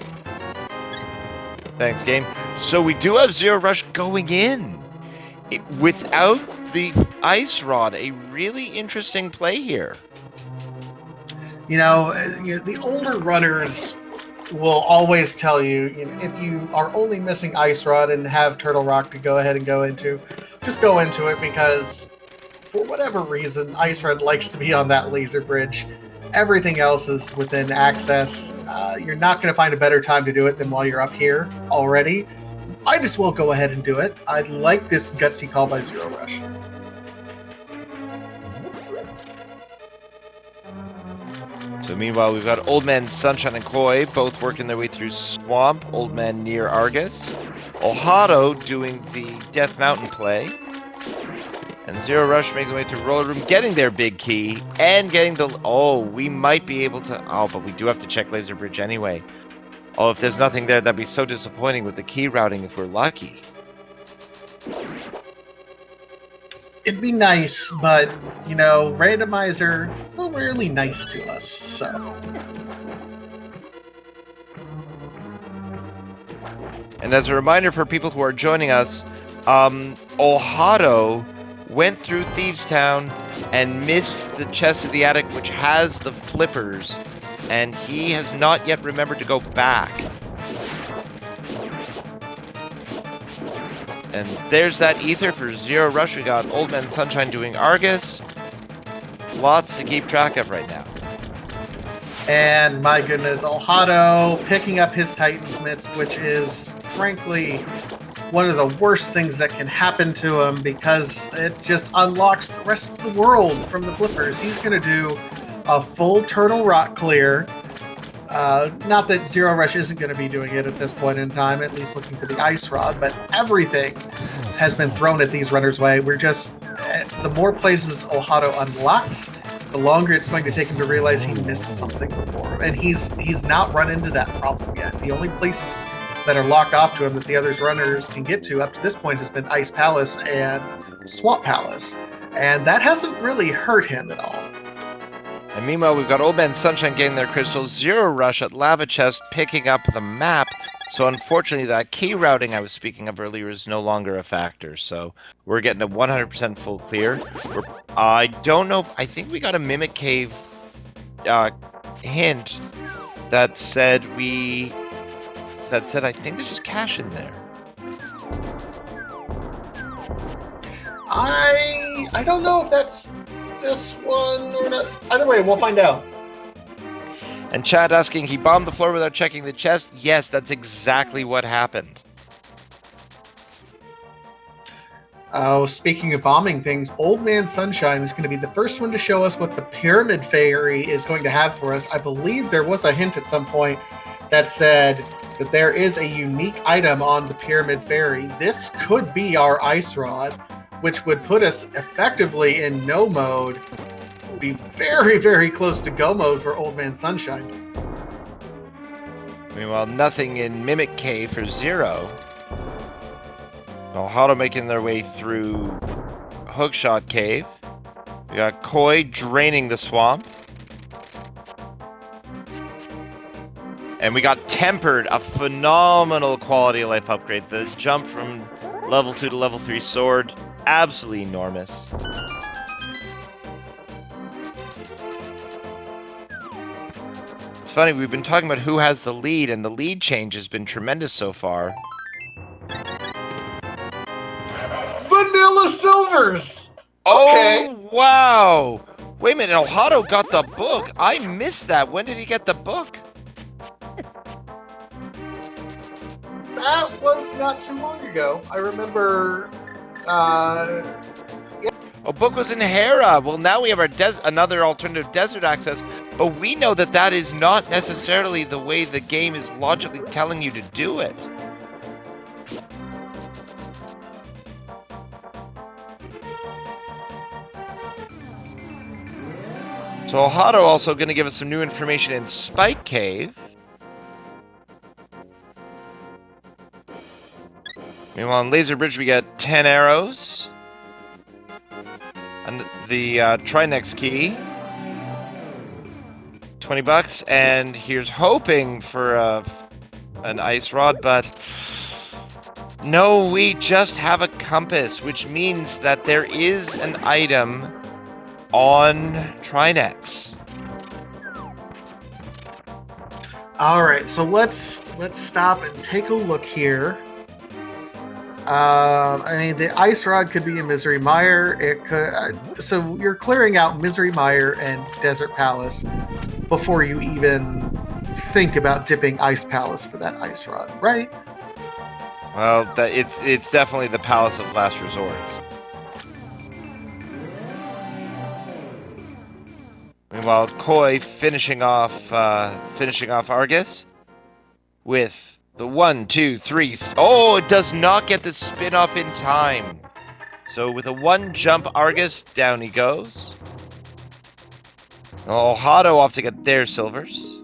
Thanks, game. So we do have Zero Rush going in. Without the ice rod, a really interesting play here. You know, the older runners will always tell you, if you are only missing ice rod and have Turtle Rock to go ahead and go into, just go into it because for whatever reason, Ice Red likes to be on that laser bridge. Everything else is within access. You're not going to find a better time to do it than while you're up here already. Might as well go ahead and do it. I like this gutsy call by Zero Rush. So meanwhile, we've got Old Man Sunshine and Koi both working their way through Swamp. Old Man near Argus. ALTTP doing the Death Mountain play. And Zero Rush making their way through Roller Room, getting their big key, and getting the... Oh, we might be able to... Oh, but we do have to check Laser Bridge anyway. Oh, if there's nothing there, that'd be so disappointing with the key routing if we're lucky. It'd be nice, but, you know, Randomizer is so rarely nice to us, so. And as a reminder for people who are joining us, Olhado went through Thieves Town and missed the chest of the attic, which has the flippers, and he has not yet remembered to go back. And there's that ether for Zero Rush. We got Old Man Sunshine doing Argus. Lots to keep track of right now. And my goodness, Olhado picking up his Titan's Mitts, which is, frankly, one of the worst things that can happen to him because it just unlocks the rest of the world from the flippers. He's going to do a full Turtle Rock clear. Not that Zero Rush isn't going to be doing it at this point in time, at least looking for the Ice Rod, but everything has been thrown at these runners' way. We're just, the more places Olhado unlocks, the longer it's going to take him to realize he missed something before. And he's not run into that problem yet. The only places that are locked off to him that the other runners can get to up to this point has been Ice Palace and Swamp Palace. And that hasn't really hurt him at all. And meanwhile, we've got Old Man Sunshine getting their crystals, Zero Rush at Lava Chest picking up the map. So unfortunately, that key routing I was speaking of earlier is no longer a factor. So we're getting a 100% full clear. I don't know. I think we got a Mimic Cave hint that said I think there's just cash in there. I don't know if that's this one or not. Either way, we'll find out. And chat asking, he bombed the floor without checking the chest. Yes, that's exactly what happened. Oh, speaking of bombing things, Old Man Sunshine is going to be the first one to show us what the Pyramid Fairy is going to have for us. I believe there was a hint at some point that said that there is a unique item on the Pyramid Fairy. This could be our Ice Rod, which would put us effectively in no mode. Be very, very close to go mode for Old Man Sunshine. Meanwhile, nothing in Mimic Cave for Zero. Olhado making their way through Hookshot Cave. We got Koi draining the swamp. And we got Tempered, a phenomenal quality of life upgrade. The jump from level 2 to level 3 sword, absolutely enormous. It's funny, we've been talking about who has the lead, and the lead change has been tremendous so far. Vanilla Silvers! Okay. Oh, wow! Wait a minute, Olhado got the book. I missed that. When did he get the book? That was not too long ago. I remember, A book was in Hera. Well, now we have our another alternative desert access, but we know that that is not necessarily the way the game is logically telling you to do it. So Olhado also going to give us some new information in Spike Cave. Meanwhile, on Laser Bridge, we get 10 arrows. And the Trinex key. $20. And here's hoping for an ice rod, but no, we just have a compass, which means that there is an item on Trinex. all right, so let's stop and take a look here. I mean, the Ice Rod could be a Misery Mire. It could. So you're clearing out Misery Mire and Desert Palace before you even think about dipping Ice Palace for that Ice Rod, right? Well, it's definitely the Palace of Last Resorts. Meanwhile, Koi finishing off Argus with the 1, 2, 3. Oh, it does not get the spin off in time. So with a 1 jump Argus, down he goes. Olhado off to get their silvers.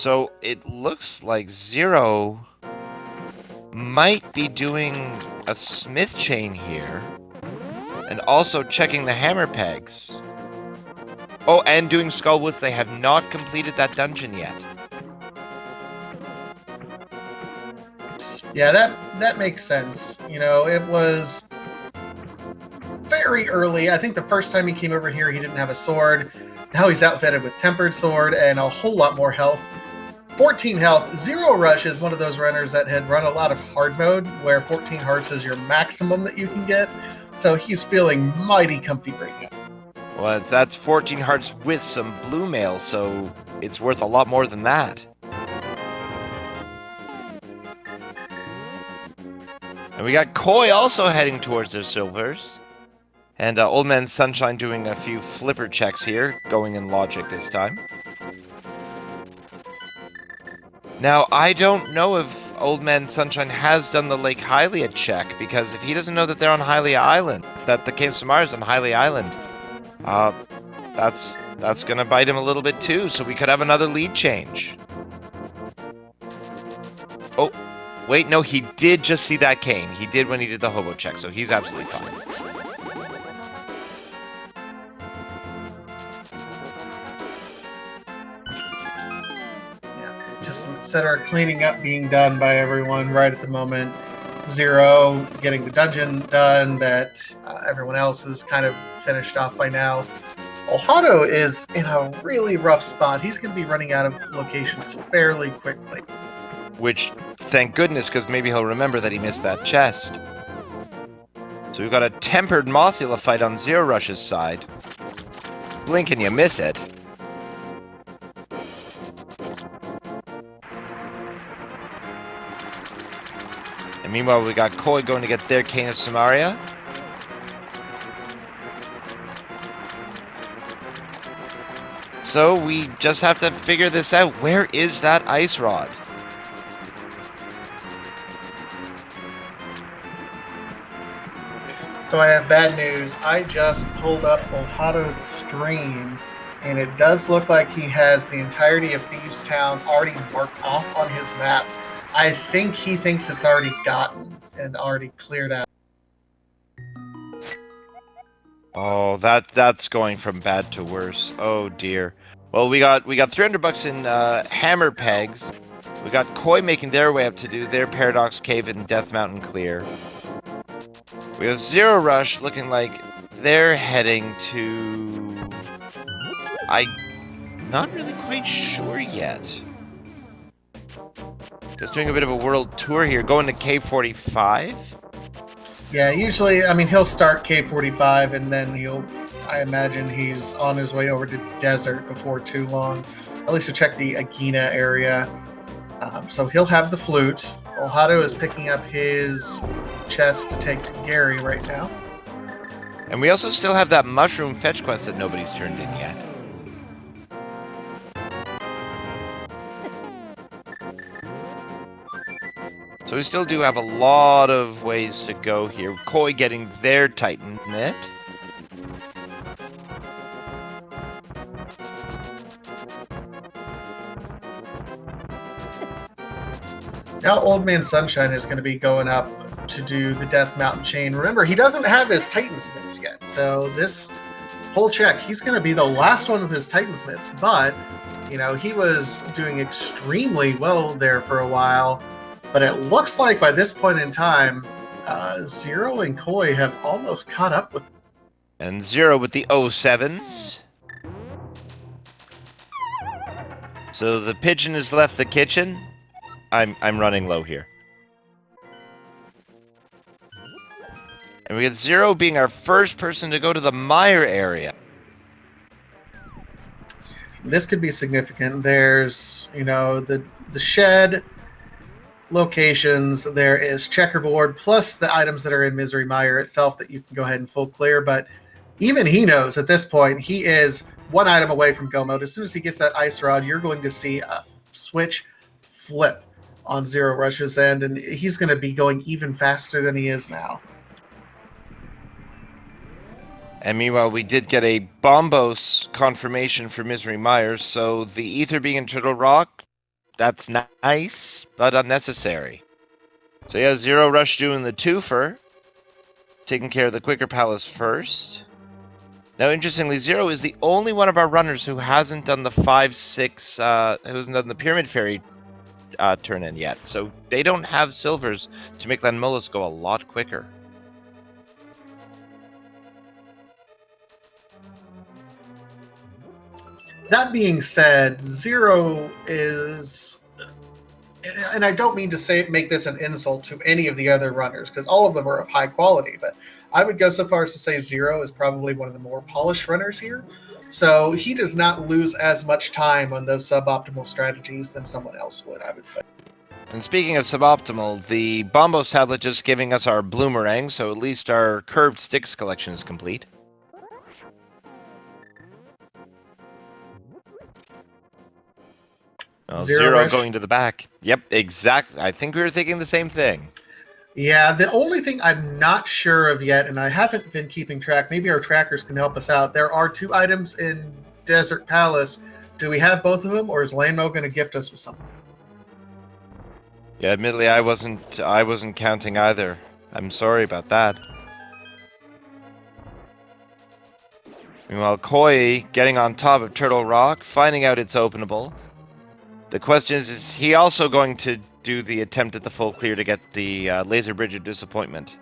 So it looks like Zero might be doing a smith chain here. And also checking the hammer pegs. Oh, and doing Skullwoods. They have not completed that dungeon yet. Yeah, that makes sense. You know, it was very early. I think the first time he came over here, he didn't have a sword. Now he's outfitted with Tempered Sword and a whole lot more health. 14 health. Zero Rush is one of those runners that had run a lot of hard mode, where 14 hearts is your maximum that you can get. So he's feeling mighty comfy right now. Well, that's 14 hearts with some blue mail, so it's worth a lot more than that. And we got Koi also heading towards their silvers. And Old Man Sunshine doing a few flipper checks here, going in logic this time. Now, I don't know if Old Man Sunshine has done the Lake Hylia check, because if he doesn't know that they're on Hylia Island, that the Cave Samara's on Hylia Island, that's gonna bite him a little bit too, so we could have another lead change. Oh, wait, no, he did just see that cane. He did when he did the hobo check, so he's absolutely fine. Just consider cleaning up being done by everyone right at the moment. Zero getting the dungeon done that everyone else is kind of finished off by now. Ohado is in a really rough spot. He's going to be running out of locations fairly quickly. Which, thank goodness, because maybe he'll remember that he missed that chest. So we've got a Tempered Mothula fight on Zero Rush's side. Blink and you miss it. And meanwhile, we got Koi going to get their Cane of Samaria. So we just have to figure this out. Where is that ice rod? So I have bad news. I just pulled up Ohado's stream, and it does look like he has the entirety of Thieves Town already marked off on his map. I think he thinks it's already gotten and already cleared out. Oh, that's going from bad to worse. Oh dear. Well, we got $300 in hammer pegs. We got Koi making their way up to do their Paradox Cave and Death Mountain clear. We have Zero Rush looking like they're heading to... I'm not really quite sure yet. Just doing a bit of a world tour here, going to Cave 45. Yeah, usually, I mean, he'll start K45 and then I imagine he's on his way over to Desert before too long, at least to check the Agina area. So he'll have the flute. Ohado is picking up his chest to take to Gary right now. And we also still have that mushroom fetch quest that nobody's turned in yet. So we still do have a lot of ways to go here. Koi getting their Titan Knit. Now Old Man Sunshine is going to be going up to do the Death Mountain chain. Remember, he doesn't have his Titansmiths yet, so this whole check, he's going to be the last one with his Titansmiths, but, you know, he was doing extremely well there for a while, but it looks like by this point in time, Zero and Koi have almost caught up with. And Zero with the 07s. So the pigeon has left the kitchen. I'm running low here. And we get Zero being our first person to go to the mire area. This could be significant. There's, you know, the shed locations, there is checkerboard, plus the items that are in Misery Mire itself that you can go ahead and full clear. But even he knows at this point, he is one item away from go mode. As soon as he gets that ice rod, you're going to see a switch flip on Zero Rush's end, and he's going to be going even faster than he is now. And meanwhile, we did get a Bombos confirmation for Misery Mire, so the Ether being in Turtle Rock That's nice, but unnecessary. So yeah, Zero Rush doing the twofer. Taking care of the quicker palace first. Now, interestingly, Zero is the only one of our runners who hasn't done the 5-6, who hasn't done the Pyramid Fairy turn in yet. So they don't have silvers to make Lanmolus go a lot quicker. That being said, Zero is, and I don't mean to make this an insult to any of the other runners because all of them are of high quality, but I would go so far as to say Zero is probably one of the more polished runners here. So he does not lose as much time on those suboptimal strategies than someone else would, I would say. And speaking of suboptimal, the Bombos tablet just giving us our Bloomerang, so at least our curved sticks collection is complete. Well, Zero going to the back. Yep, exactly. I think we were thinking the same thing. Yeah, the only thing I'm not sure of yet, and I haven't been keeping track, maybe our trackers can help us out. There are 2 items in Desert Palace. Do we have both of them, or is Lanmo going to gift us with something? Yeah, admittedly, I wasn't counting either. I'm sorry about that. Meanwhile, Koi getting on top of Turtle Rock, finding out it's openable. The question is he also going to do the attempt at the full clear to get the Laser Bridge of Disappointment?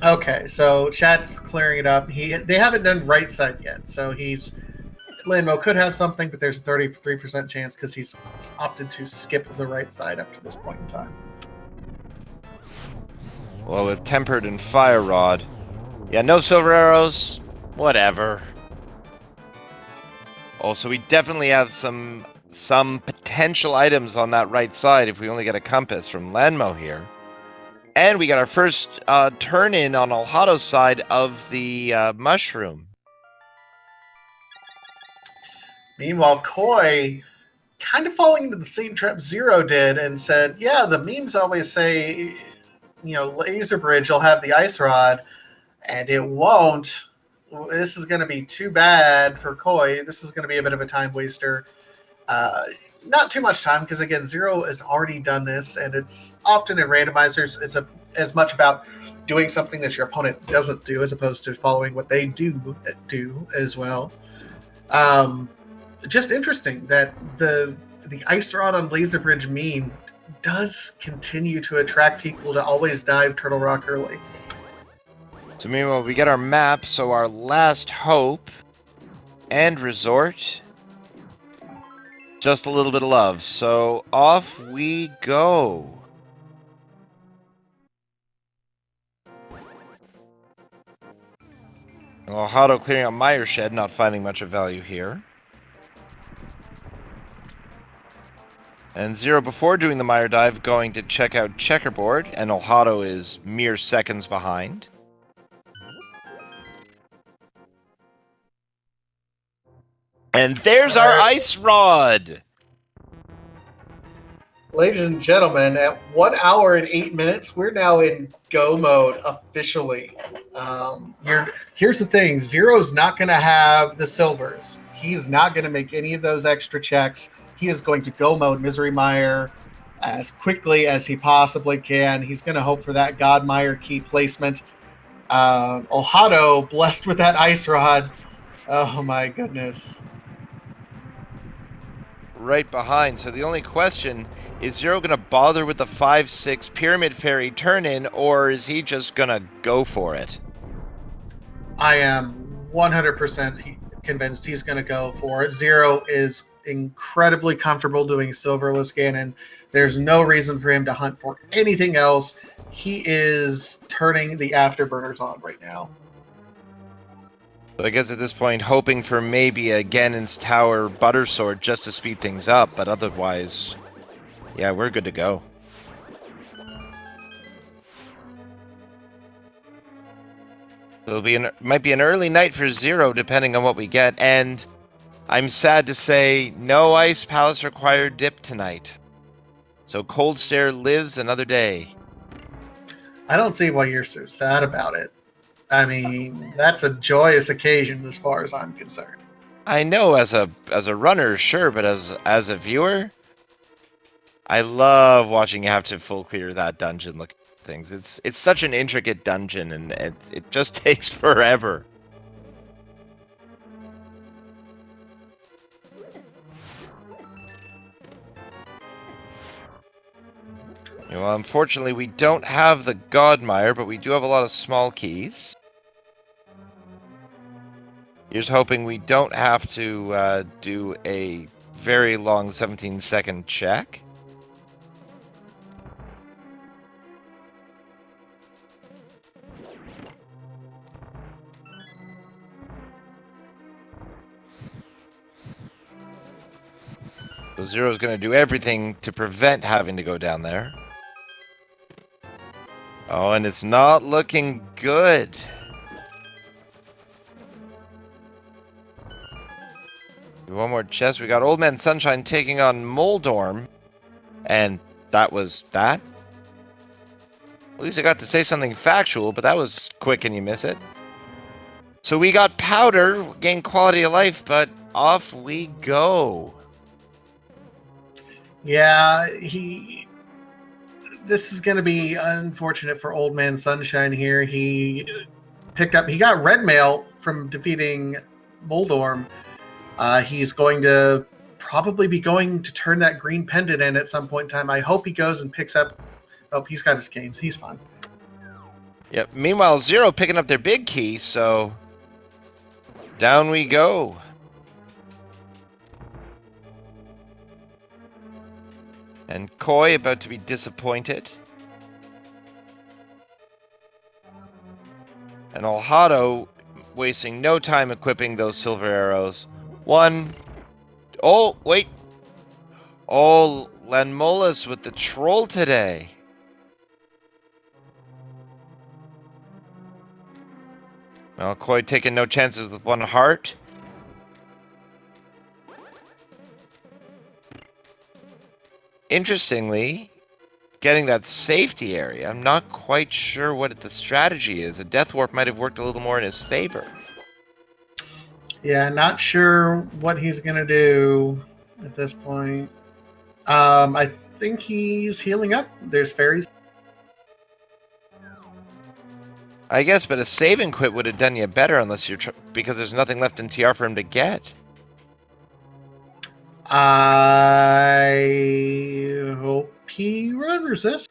Okay, so chat's clearing it up. They haven't done right side yet, so Lanmo could have something, but there's a 33% chance because he's opted to skip the right side up to this point in time. Well, with Tempered and Fire Rod. Yeah, no silver arrows. Whatever. Also, we definitely have some potential items on that right side if we only get a compass from Lanmo here. And we got our first turn-in on Alhado's side of the mushroom. Meanwhile, Koi kind of falling into the same trap Zero did and said, yeah, the memes always say, Laser Bridge will have the ice rod, and it won't. This is going to be too bad for Koi. This is going to be a bit of a time waster. Not too much time, because again, Zero has already done this, and it's often in randomizers, it's as much about doing something that your opponent doesn't do as opposed to following what they do as well. Just interesting that the ice rod on Laser Bridge meme does continue to attract people to always dive Turtle Rock early. So meanwhile, we get our map, so our last hope and resort. Just a little bit of love. So off we go. Alhado clearing out Mire Shed, not finding much of value here. And Zero, before doing the Mire Dive, going to check out Checkerboard, and Alhado is mere seconds behind. And there's our ice rod! Ladies and gentlemen, at 1 hour and 8 minutes, we're now in go mode officially. Here's the thing: Zero's not going to have the silvers. He's not going to make any of those extra checks. He is going to go mode Misery Mire as quickly as he possibly can. He's going to hope for that God Mire key placement. Alhado, blessed with that ice rod. Oh my goodness. Right behind. So the only question is Zero going to bother with the 5-6 Pyramid Fairy turn-in, or is he just going to go for it? I am 100% convinced he's going to go for it. Zero is incredibly comfortable doing Silverless Ganon. There's no reason for him to hunt for anything else. He is turning the afterburners on right now. So I guess at this point, hoping for maybe a Ganon's Tower Butter Sword just to speed things up, but otherwise, yeah, we're good to go. Might be an early night for Zero, depending on what we get, and I'm sad to say, no Ice Palace required dip tonight. So Cold Stare lives another day. I don't see why you're so sad about it. I mean, that's a joyous occasion as far as I'm concerned. I know as a runner, sure, but as a viewer, I love watching you have to full clear that dungeon. Look at things. It's such an intricate dungeon, and it just takes forever. Well, unfortunately, we don't have the Godmire, but we do have a lot of small keys. Here's hoping we don't have to do a very long 17-second check. So Zero's going to do everything to prevent having to go down there. Oh, and it's not looking good. One more chest. We got Old Man Sunshine taking on Moldorm. And that was that. At least I got to say something factual, but that was quick and you miss it. So we got Powder, gain quality of life, but off we go. Yeah, this is going to be unfortunate for Old Man Sunshine here. He got red mail from defeating Moldorm. He's going to probably be going to turn that green pendant in at some point in time. I hope he goes and picks up. Oh, he's got his games. He's fine. Yep. Meanwhile, Zero picking up their big key, so down we go. And Koi about to be disappointed. And Alhado wasting no time equipping those silver arrows. One. Oh, wait. Oh, Lanmolas with the troll today. Well, Koi taking no chances with one heart. Interestingly, getting that safety area, I'm not quite sure what the strategy is. A Death Warp might have worked a little more in his favor. Yeah, not sure what he's going to do at this point. I think he's healing up. There's fairies. I guess, but a save and quit would have done you better unless you're because there's nothing left in TR for him to get. I hope he remembers this.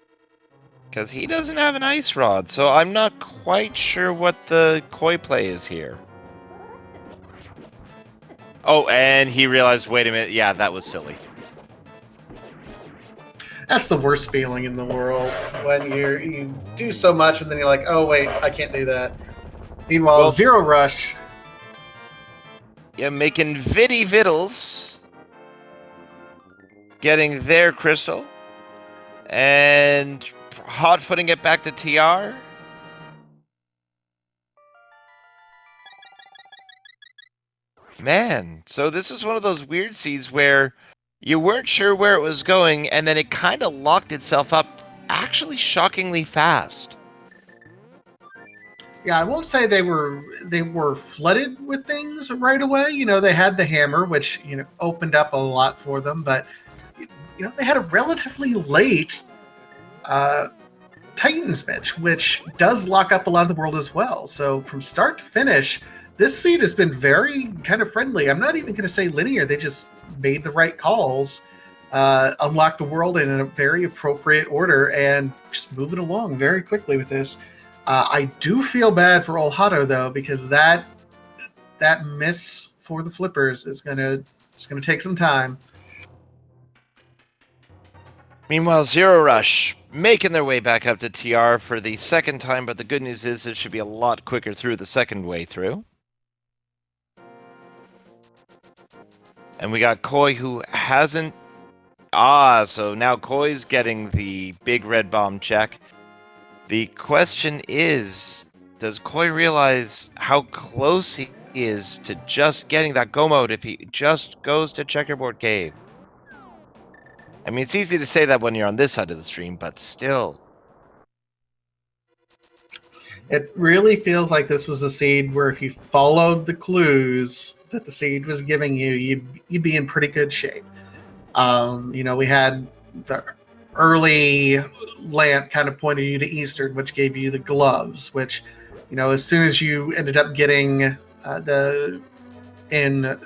Because he doesn't have an ice rod, so I'm not quite sure what the Koi play is here. Oh, and he realized, wait a minute, yeah, that was silly. That's the worst feeling in the world when you do so much and then you're like, oh wait, I can't do that. Meanwhile, Well, Zero Rush. Yeah, making Viddy Viddles. Getting their crystal. And hot-footing it back to TR. Man, so this was one of those weird seeds where you weren't sure where it was going, and then it kind of locked itself up actually shockingly fast. Yeah, I won't say they were flooded with things right away. You know, they had the hammer, which opened up a lot for them, but they had a relatively late Titan's Mitch, which does lock up a lot of the world as well. So from start to finish, this seed has been very kind of friendly. I'm not even going to say linear. They just made the right calls, unlocked the world in a very appropriate order, and just moving along very quickly with this. I do feel bad for Olhado though, because that miss for the flippers is gonna take some time. Meanwhile, Zero Rush making their way back up to TR for the second time, but the good news is it should be a lot quicker through the second way through. And we got Koi who hasn't... so now Koi's getting the big red bomb check. The question is, does Koi realize how close he is to just getting that go mode if he just goes to Checkerboard Cave? I mean, it's easy to say that when you're on this side of the stream, but still. It really feels like this was a seed where if you followed the clues that the seed was giving you, you'd be in pretty good shape. We had the early lamp kind of pointed you to Eastern, which gave you the gloves, which, as soon as you ended up getting in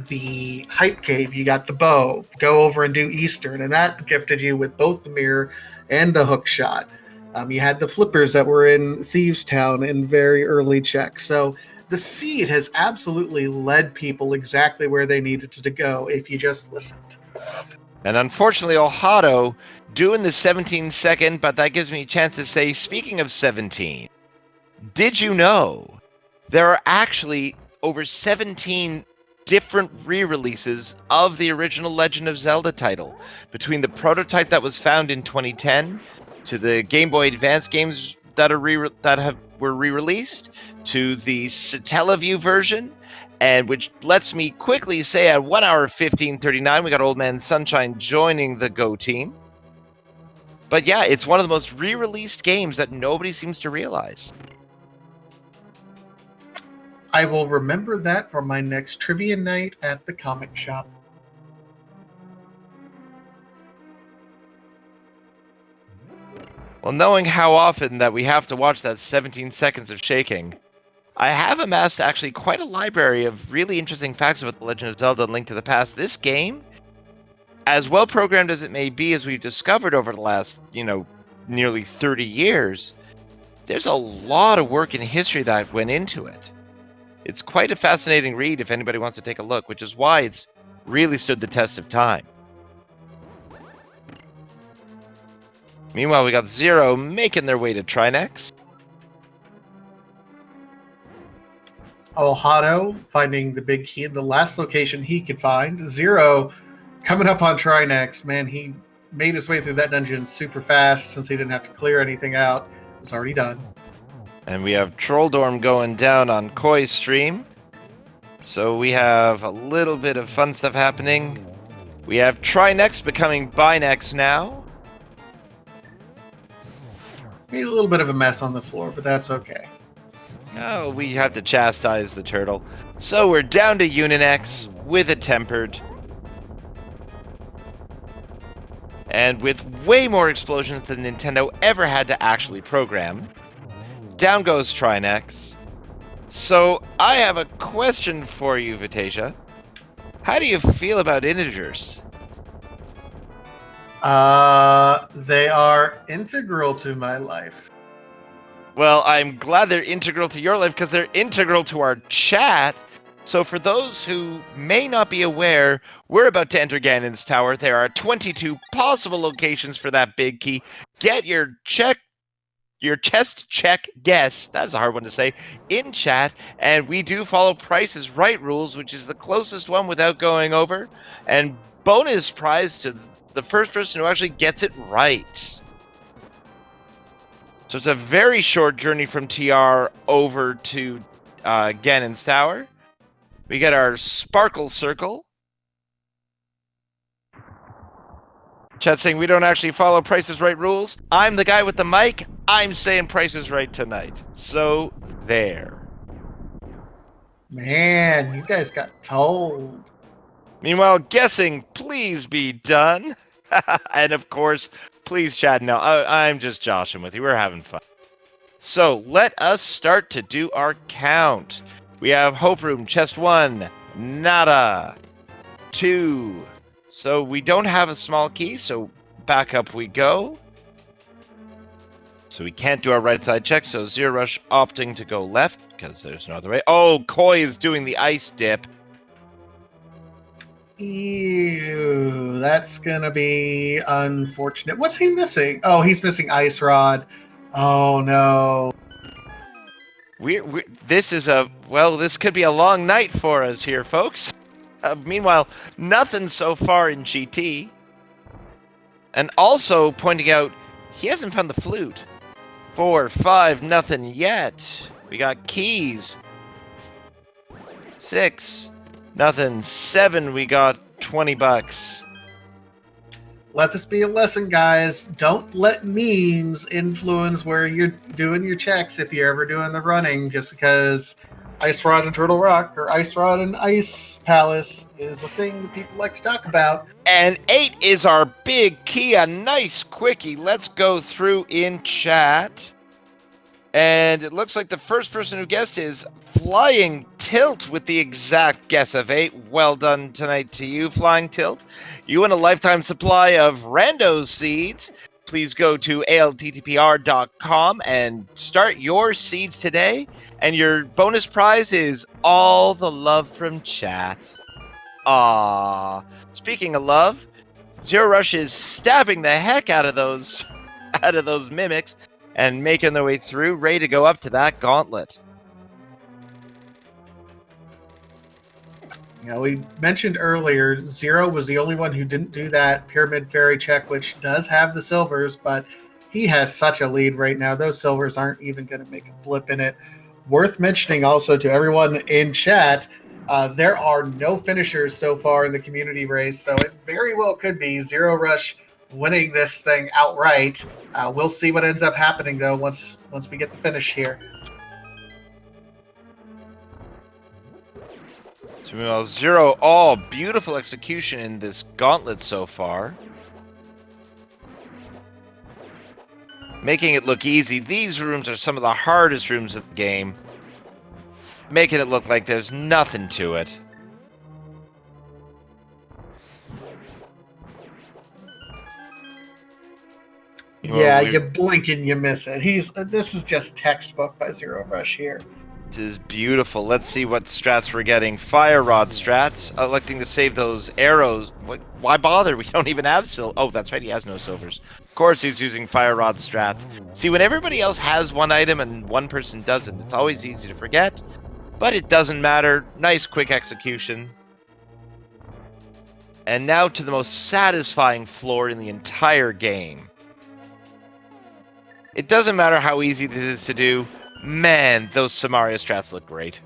the hype cave, you got the bow. Go over and do Eastern, and that gifted you with both the mirror and the hook shot. You had the flippers that were in Thieves Town in very early checks. So the seed has absolutely led people exactly where they needed to go if you just listened. And unfortunately, Ohado doing the 17-second, but that gives me a chance to say, speaking of 17, did you know there are actually over 17 different re-releases of the original Legend of Zelda title, between the prototype that was found in 2010 to the Game Boy Advance games that were re-released, to the Satellaview version, and which lets me quickly say at 1 hour 15:39 we got Old Man Sunshine joining the Go team. But yeah, it's one of the most re-released games that nobody seems to realize. I will remember that for my next trivia night at the comic shop. Well, knowing how often that we have to watch that 17 seconds of shaking, I have amassed actually quite a library of really interesting facts about The Legend of Zelda: Link to the Past. This game, as well programmed as it may be, as we've discovered over the last, nearly 30 years, there's a lot of work in history that went into it. It's quite a fascinating read if anybody wants to take a look, which is why it's really stood the test of time. Meanwhile, we got Zero making their way to Trinex. Ohado finding the big key in the last location he could find. Zero coming up on Trinex. Man, he made his way through that dungeon super fast since he didn't have to clear anything out. It was already done. And we have Trolldorm going down on Koi's stream. So we have a little bit of fun stuff happening. We have Trinex becoming Binex now. Made a little bit of a mess on the floor, but that's okay. Oh, we have to chastise the turtle. So we're down to Uninex with a tempered. And with way more explosions than Nintendo ever had to actually program. Down goes Trinex. So I have a question for you, Vitasia. How do you feel about integers? They are integral to my life. Well, I'm glad they're integral to your life because they're integral to our chat. So for those who may not be aware, we're about to enter Ganon's Tower. There are 22 possible locations for that big key. Get your chest check guess, that's a hard one to say, in chat, and we do follow Price is Right rules, which is the closest one without going over, and bonus prize to the first person who actually gets it right. So it's a very short journey from TR over to Ganon's Tower. We get our Sparkle Circle. Chat saying we don't actually follow Price is Right rules. I'm the guy with the mic. I'm saying Price is Right tonight. So, there. Man, you guys got told. Meanwhile, guessing, please be done. And of course, please chat now. I'm just joshing with you. We're having fun. So, let us start to do our count. We have Hope Room, Chest 1, nada. 2. So we don't have a small key, so back up we go. So we can't do our right side check, so Zero Rush opting to go left, because there's no other way. Oh, Koi is doing the ice dip. Ew, that's gonna be unfortunate. What's he missing? Oh, he's missing Ice Rod. Oh no. This could be a long night for us here, folks. Meanwhile, nothing so far in GT. And also pointing out, he hasn't found the flute. 4, 5, nothing yet. We got keys. 6, nothing. 7, we got $20. Let this be a lesson, guys. Don't let memes influence where you're doing your checks if you're ever doing the running, just because Ice Rod and Turtle Rock or Ice Rod and Ice Palace is a thing that people like to talk about. And 8 is our big key, a nice quickie. Let's go through in chat. And it looks like the first person who guessed is Flying Tilt with the exact guess of 8. Well done tonight to you, Flying Tilt. You win a lifetime supply of Rando seeds. Please go to ALTTPR.com and start your seeds today. And your bonus prize is all the love from chat. Ah, speaking of love, Zero Rush is stabbing the heck out of those mimics and making their way through, ready to go up to that gauntlet. You know, we mentioned earlier, Zero was the only one who didn't do that Pyramid Fairy check, which does have the silvers, but he has such a lead right now. Those silvers aren't even going to make a blip in it. Worth mentioning also to everyone in chat, there are no finishers so far in the community race, so it very well could be Zero Rush winning this thing outright. We'll see what ends up happening, though, once we get the finish here. So meanwhile, Zero, beautiful execution in this gauntlet so far. Making it look easy. These rooms are some of the hardest rooms of the game. Making it look like there's nothing to it. Yeah, you blink and you miss it. This is just textbook by Zero Rush here. This is beautiful. Let's see what strats we're getting. Fire Rod strats. Electing to save those arrows. Why bother? We don't even have Oh, that's right. He has no silvers. Of course he's using Fire Rod strats. See, when everybody else has one item and one person doesn't, it's always easy to forget. But it doesn't matter. Nice quick execution. And now to the most satisfying floor in the entire game. It doesn't matter how easy this is to do. Man, those Samaria strats look great.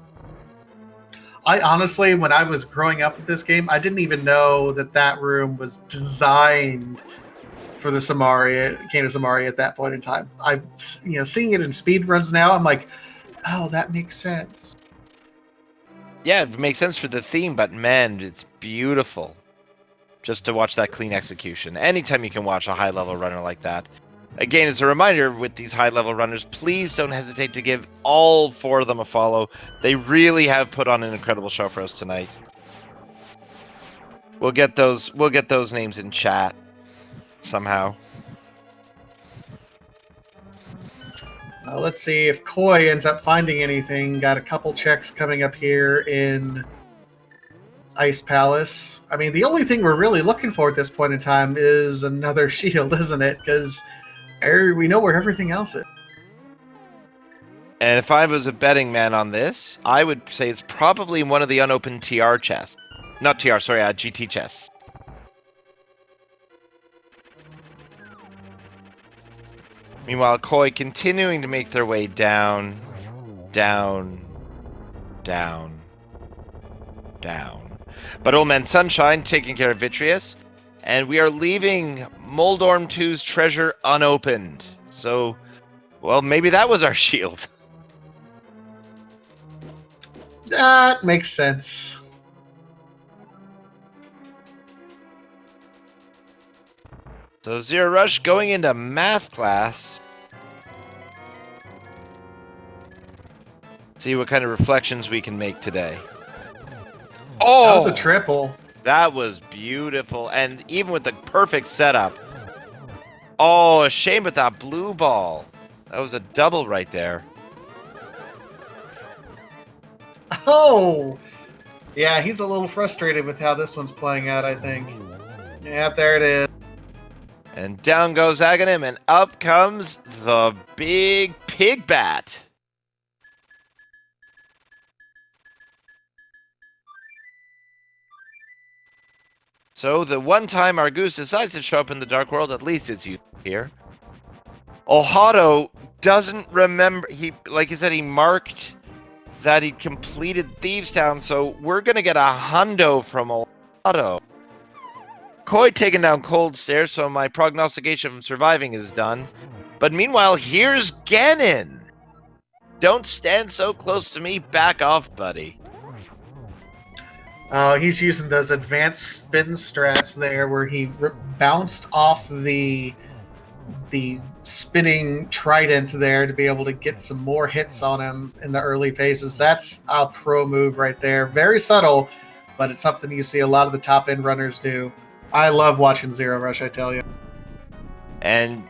I honestly, when I was growing up with this game, I didn't even know that room was designed for the Cane of Samaria at that point in time. Seeing it in speed runs now, I'm like, oh, that makes sense. Yeah, it makes sense for the theme, but man, it's beautiful. Just to watch that clean execution. Anytime you can watch a high-level runner like that. Again, as a reminder, with these high-level runners, please don't hesitate to give all 4 of them a follow. They really have put on an incredible show for us tonight. We'll get those names in chat somehow. Let's see if Koi ends up finding anything. Got a couple checks coming up here in Ice Palace. I mean, the only thing we're really looking for at this point in time is another shield, isn't it? Because we know where everything else is. And if I was a betting man on this, I would say it's probably one of the unopened TR chests. Not TR, sorry, GT chests. Meanwhile, Koi continuing to make their way down, down, down, down. But Old Man Sunshine taking care of Vitreous. And we are leaving Moldorm 2's treasure unopened. So, well, maybe that was our shield. That makes sense. So Zero Rush going into math class. See what kind of reflections we can make today. Oh! That was a triple. That was beautiful. And even with the perfect setup. Oh, a shame with that blue ball. That was a double right there. Oh! Yeah, he's a little frustrated with how this one's playing out, I think. Yep, there it is. And down goes Aghanim, and up comes the big pig bat. So the one time our goose decides to show up in the Dark World, at least it's useful here. Ohado doesn't remember, like he said, he marked that he completed Thieves Town, so we're gonna get a hundo from Ohado. Koi taking down Cold Stare, so my prognostication of surviving is done. But meanwhile, here's Ganon. Don't stand so close to me. Back off, buddy. He's using those advanced spin strats there, where he bounced off the spinning trident there to be able to get some more hits on him in the early phases. That's a pro move right there. Very subtle, but it's something you see a lot of the top end runners do. I love watching Zero Rush, I tell you. And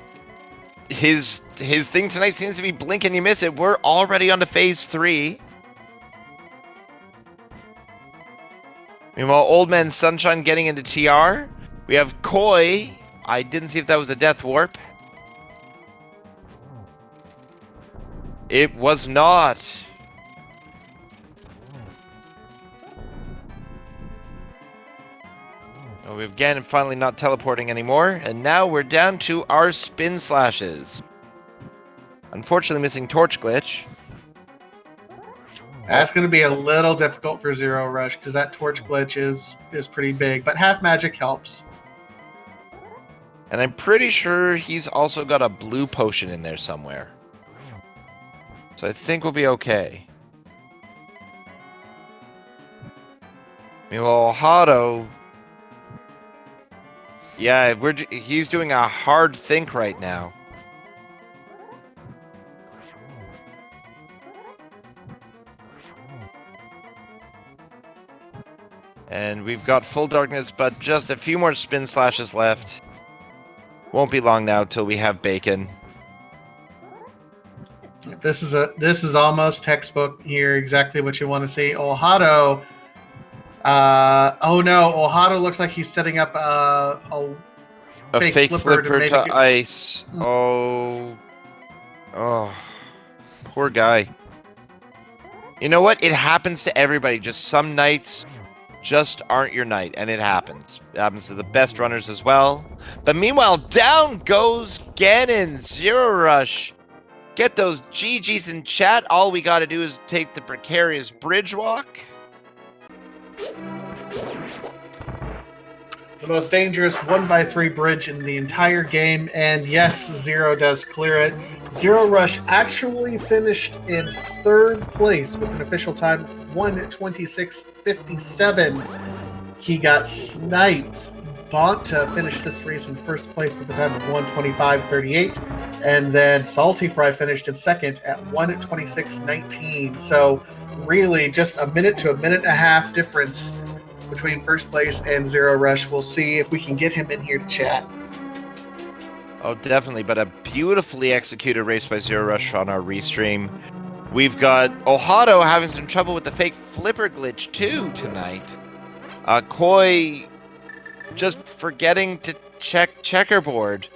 his thing tonight seems to be blink and you miss it. We're already on to phase 3. Meanwhile, Old Man Sunshine getting into TR. We have Koi. I didn't see if that was a death warp. It was not. Oh, we've Ganon finally not teleporting anymore, and now we're down to our spin slashes. Unfortunately missing Torch Glitch. That's going to be a little difficult for Zero Rush because that Torch Glitch is pretty big, but half magic helps. And I'm pretty sure he's also got a blue potion in there somewhere. So I think we'll be okay. Meanwhile, Hado... Yeah, he's doing a hard think right now. And we've got full darkness, but just a few more spin slashes left. Won't be long now till we have bacon. This is almost textbook here. Exactly what you want to see. Ohado. Oh no, Ohado looks like he's setting up a fake flipper to ice. Oh, poor guy. You know what? It happens to everybody. Just some nights just aren't your night, and it happens. It happens to the best runners as well. But meanwhile, down goes Ganon. Zero Rush. Get those GGs in chat. All we got to do is take the precarious bridge walk. The most dangerous 1x3 bridge in the entire game, and yes, Zero does clear it. Zero Rush actually finished in 3rd place with an official time of 1:26.57. He got sniped. Bonta finished this race in 1st place at the time of 1:25.38, and then Salty Fry finished in 2nd at 1:26.19. So really just a minute to a minute and a half difference between 1st place and Zero Rush. We'll see if we can get him in here to chat. Oh, definitely, but a beautifully executed race by Zero Rush on our restream. We've got Ohado having some trouble with the fake flipper glitch too tonight. Koi just forgetting to check checkerboard.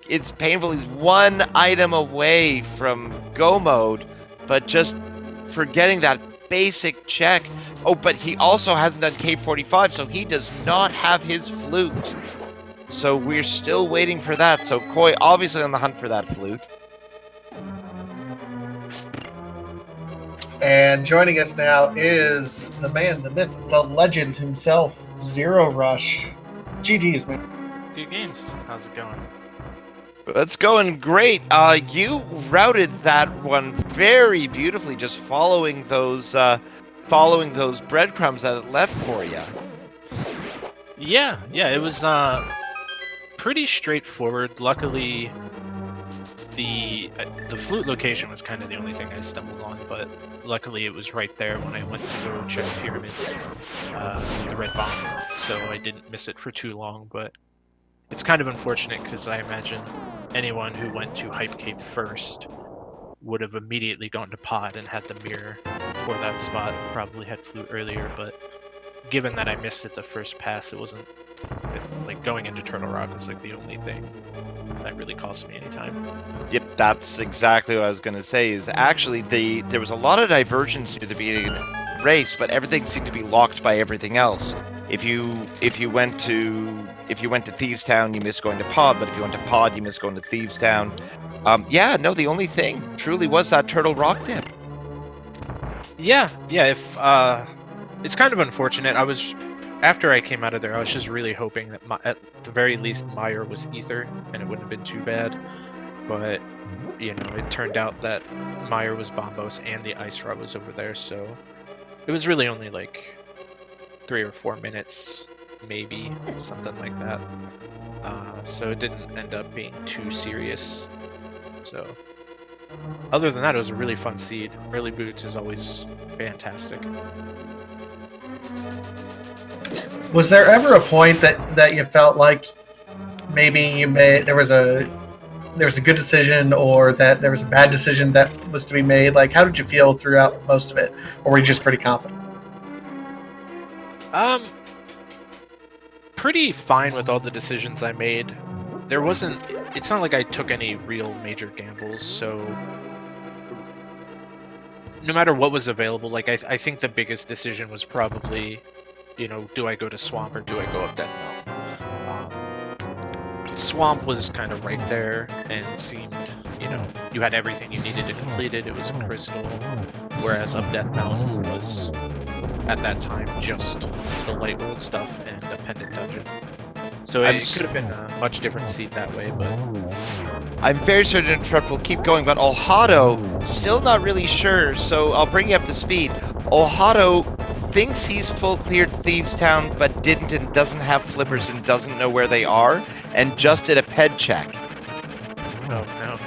It's painful. He's 1 item away from go mode, but just forgetting that basic check. Oh, but he also hasn't done Cape 45, so he does not have his flute. So we're still waiting for that. So Koi obviously on the hunt for that flute. And joining us now is the man, the myth, the legend himself, Zero Rush. GG's, man. Good games. How's it going? It's going great. You routed that one very beautifully, just following those breadcrumbs that it left for you. Yeah, it was pretty straightforward. Luckily, the flute location was kind of the only thing I stumbled on, but luckily it was right there when I went to go check Pyramid, the red bomb, so I didn't miss it for too long. But it's kind of unfortunate because I imagine anyone who went to Hype Cape first would have immediately gone to Pod and had the mirror for that spot, probably had flute earlier, but given that I missed it the first pass, it wasn't, like, going into Turtle Rock is like the only thing that really cost me any time. Yep, that's exactly what I was going to say, is actually there was a lot of diversions near the beginning of the race, but everything seemed to be locked by everything else. If you went to Thieves Town, you missed going to Pod, but if you went to Pod, you missed going to Thieves Town. Yeah, no, the only thing truly was that Turtle Rock dip. Yeah, if it's kind of unfortunate. I was after I came out of there, I was just really hoping that at the very least Meyer was Ether, and it wouldn't have been too bad. But you know, it turned out that Meyer was Bombos and the Ice Rod was over there, so it was really only like 3 or 4 minutes, maybe something like that. So it didn't end up being too serious. So other than that, it was a really fun seed. Early boots is always fantastic. Was there ever a point that you felt like maybe there was a good decision, or that there was a bad decision that was to be made? Like, how did you feel throughout most of it, or were you just pretty confident? Pretty fine with all the decisions I made. There wasn't. It's not like I took any real major gambles, so no matter what was available, like I think the biggest decision was probably, you know, do I go to Swamp or do I go up Death Mountain? Swamp was kind of right there and seemed, you know, you had everything you needed to complete it. It was a crystal, whereas up Death Mountain was, at that time, just the light world stuff and a pendant dungeon. So it could have been a much different seed that way, but I'm very sorry to interrupt, we'll keep going, but Olhado, still not really sure, so I'll bring you up to speed. Olhado thinks he's full cleared Thieves Town, but didn't and doesn't have flippers and doesn't know where they are, and just did a ped check. oh no.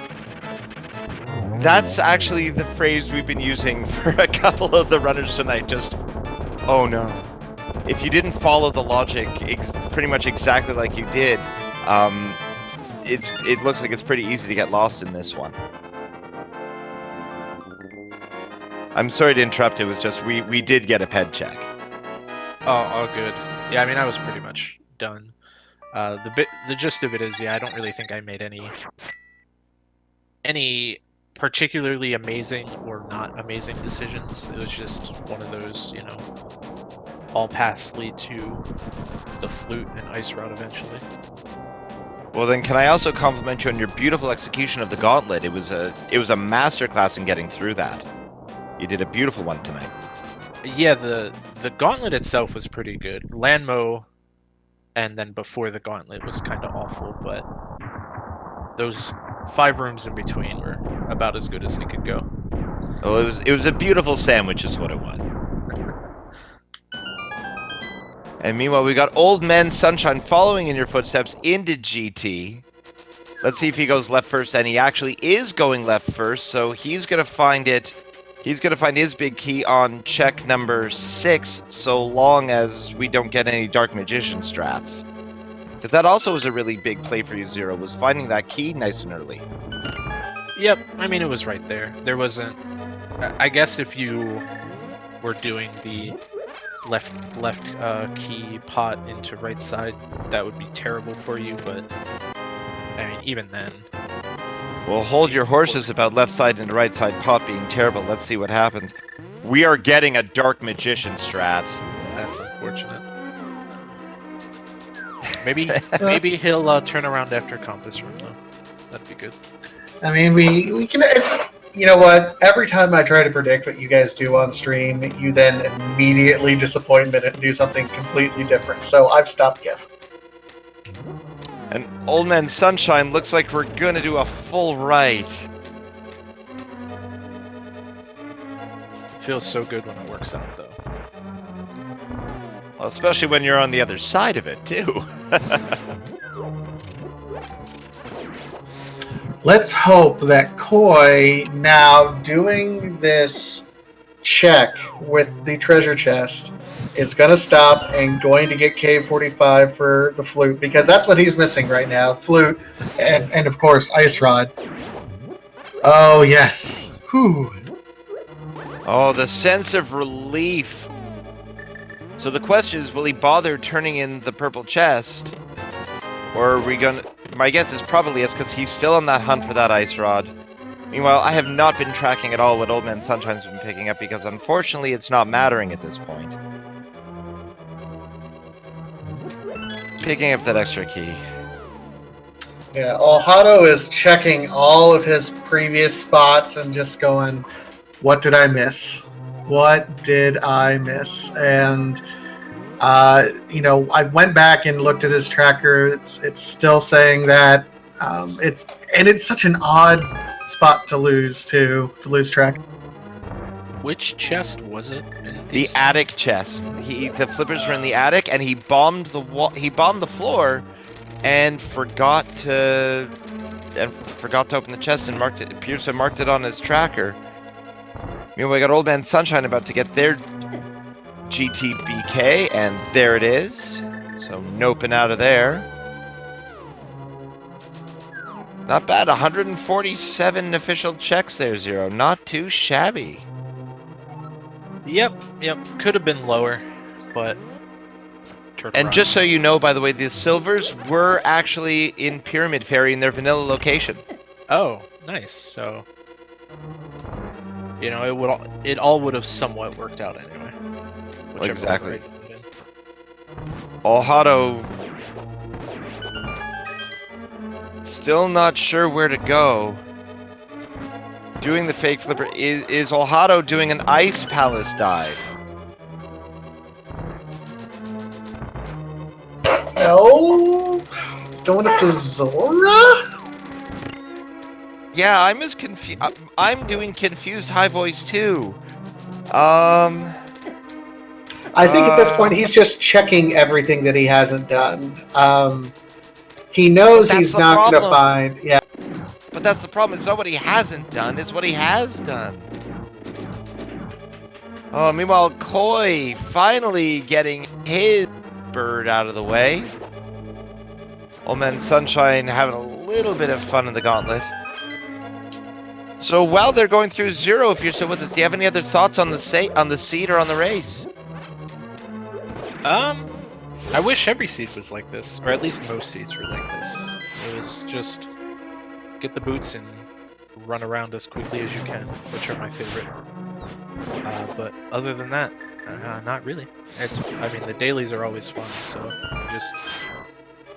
That's actually the phrase we've been using for a couple of the runners tonight, just, oh no. If you didn't follow the logic pretty much exactly like you did, it looks like it's pretty easy to get lost in this one. I'm sorry to interrupt, it was just we did get a ped check. Oh, all good. Yeah, I mean, I was pretty much done. The gist of it is, yeah, I don't really think I made any particularly amazing or not amazing decisions. It was just one of those, you know, all paths lead to the flute and ice rod eventually. Well then, can I also compliment you on your beautiful execution of the gauntlet? It was a masterclass in getting through that. You did a beautiful one tonight. Yeah, the gauntlet itself was pretty good. Landmo, and then before the gauntlet was kind of awful, but those 5 rooms in between were about as good as they could go. Oh, it was a beautiful sandwich, is what it was. And meanwhile, we got Old Man Sunshine following in your footsteps into GT. Let's see if he goes left first, and he actually is going left first, so he's gonna find it. He's gonna find his big key on check number 6, so long as we don't get any Dark Magician strats. Because that also was a really big play for you, Zero, was finding that key nice and early. Yep, I mean, it was right there. There wasn't... I guess if you were doing the left key pot into right side, that would be terrible for you, but I mean, even then. Well, hold your horses about left side and right side pot being terrible. Let's see what happens. We are getting a Dark Magician strat. That's unfortunate. Maybe he'll turn around after Compass Room, though. That'd be good. I mean, we can. You know what? Every time I try to predict what you guys do on stream, you then immediately disappoint me and do something completely different. So I've stopped guessing. And Old Man Sunshine looks like we're gonna do a full right. Feels so good when it works out, though. Well, especially when you're on the other side of it, too. Let's hope that Koi, now doing this check with the treasure chest, is going to stop and going to get Cave 45 for the flute, because that's what he's missing right now. Flute and of course, Ice Rod. Oh, yes. Whew. Oh, the sense of relief. So the question is, will he bother turning in the purple chest? Or are we gonna... My guess is probably yes, because he's still on that hunt for that ice rod. Meanwhile, I have not been tracking at all what Old Man Sunshine's been picking up, because unfortunately it's not mattering at this point. Picking up that extra key. Yeah, Olhado is checking all of his previous spots and just going, what did I miss? What did I miss? And You know, I went back and looked at his tracker. It's still saying that it's such an odd spot to lose track. Which chest was it? The attic chest. The flippers were in the attic, and he bombed the wall. He bombed the floor, and forgot to open the chest and marked it. Appears to have marked it on his tracker. Meanwhile, we got Old Man Sunshine about to get their GTBK, and there it is. So noping out of there. Not bad. 147 official checks there, Zero. Not too shabby. Yep. Could have been lower, but. And just so you know, by the way, the silvers were actually in Pyramid Fairy in their vanilla location. Oh, nice. So, you know, it all would have somewhat worked out anyway. Exactly. Olhado still not sure where to go. Doing the fake flipper. Is Olhado doing an Ice Palace dive? No. Going up to Zora? Yeah, I'm as confused. I'm doing confused high voice too. I think at this point he's just checking everything that he hasn't done. He knows he's not going to find. Yeah. But that's the problem. It's not what he hasn't done. It's what he has done. Oh, meanwhile, Koi finally getting his bird out of the way. Old Man Sunshine having a little bit of fun in the gauntlet. So while they're going through Zero, if you're still with us, do you have any other thoughts on the seed or on the race? I wish every seed was like this, or at least most seeds were like this. It was just get the boots and run around as quickly as you can, which are my favorite. But other than that, not really. I mean, the dailies are always fun, so I'm just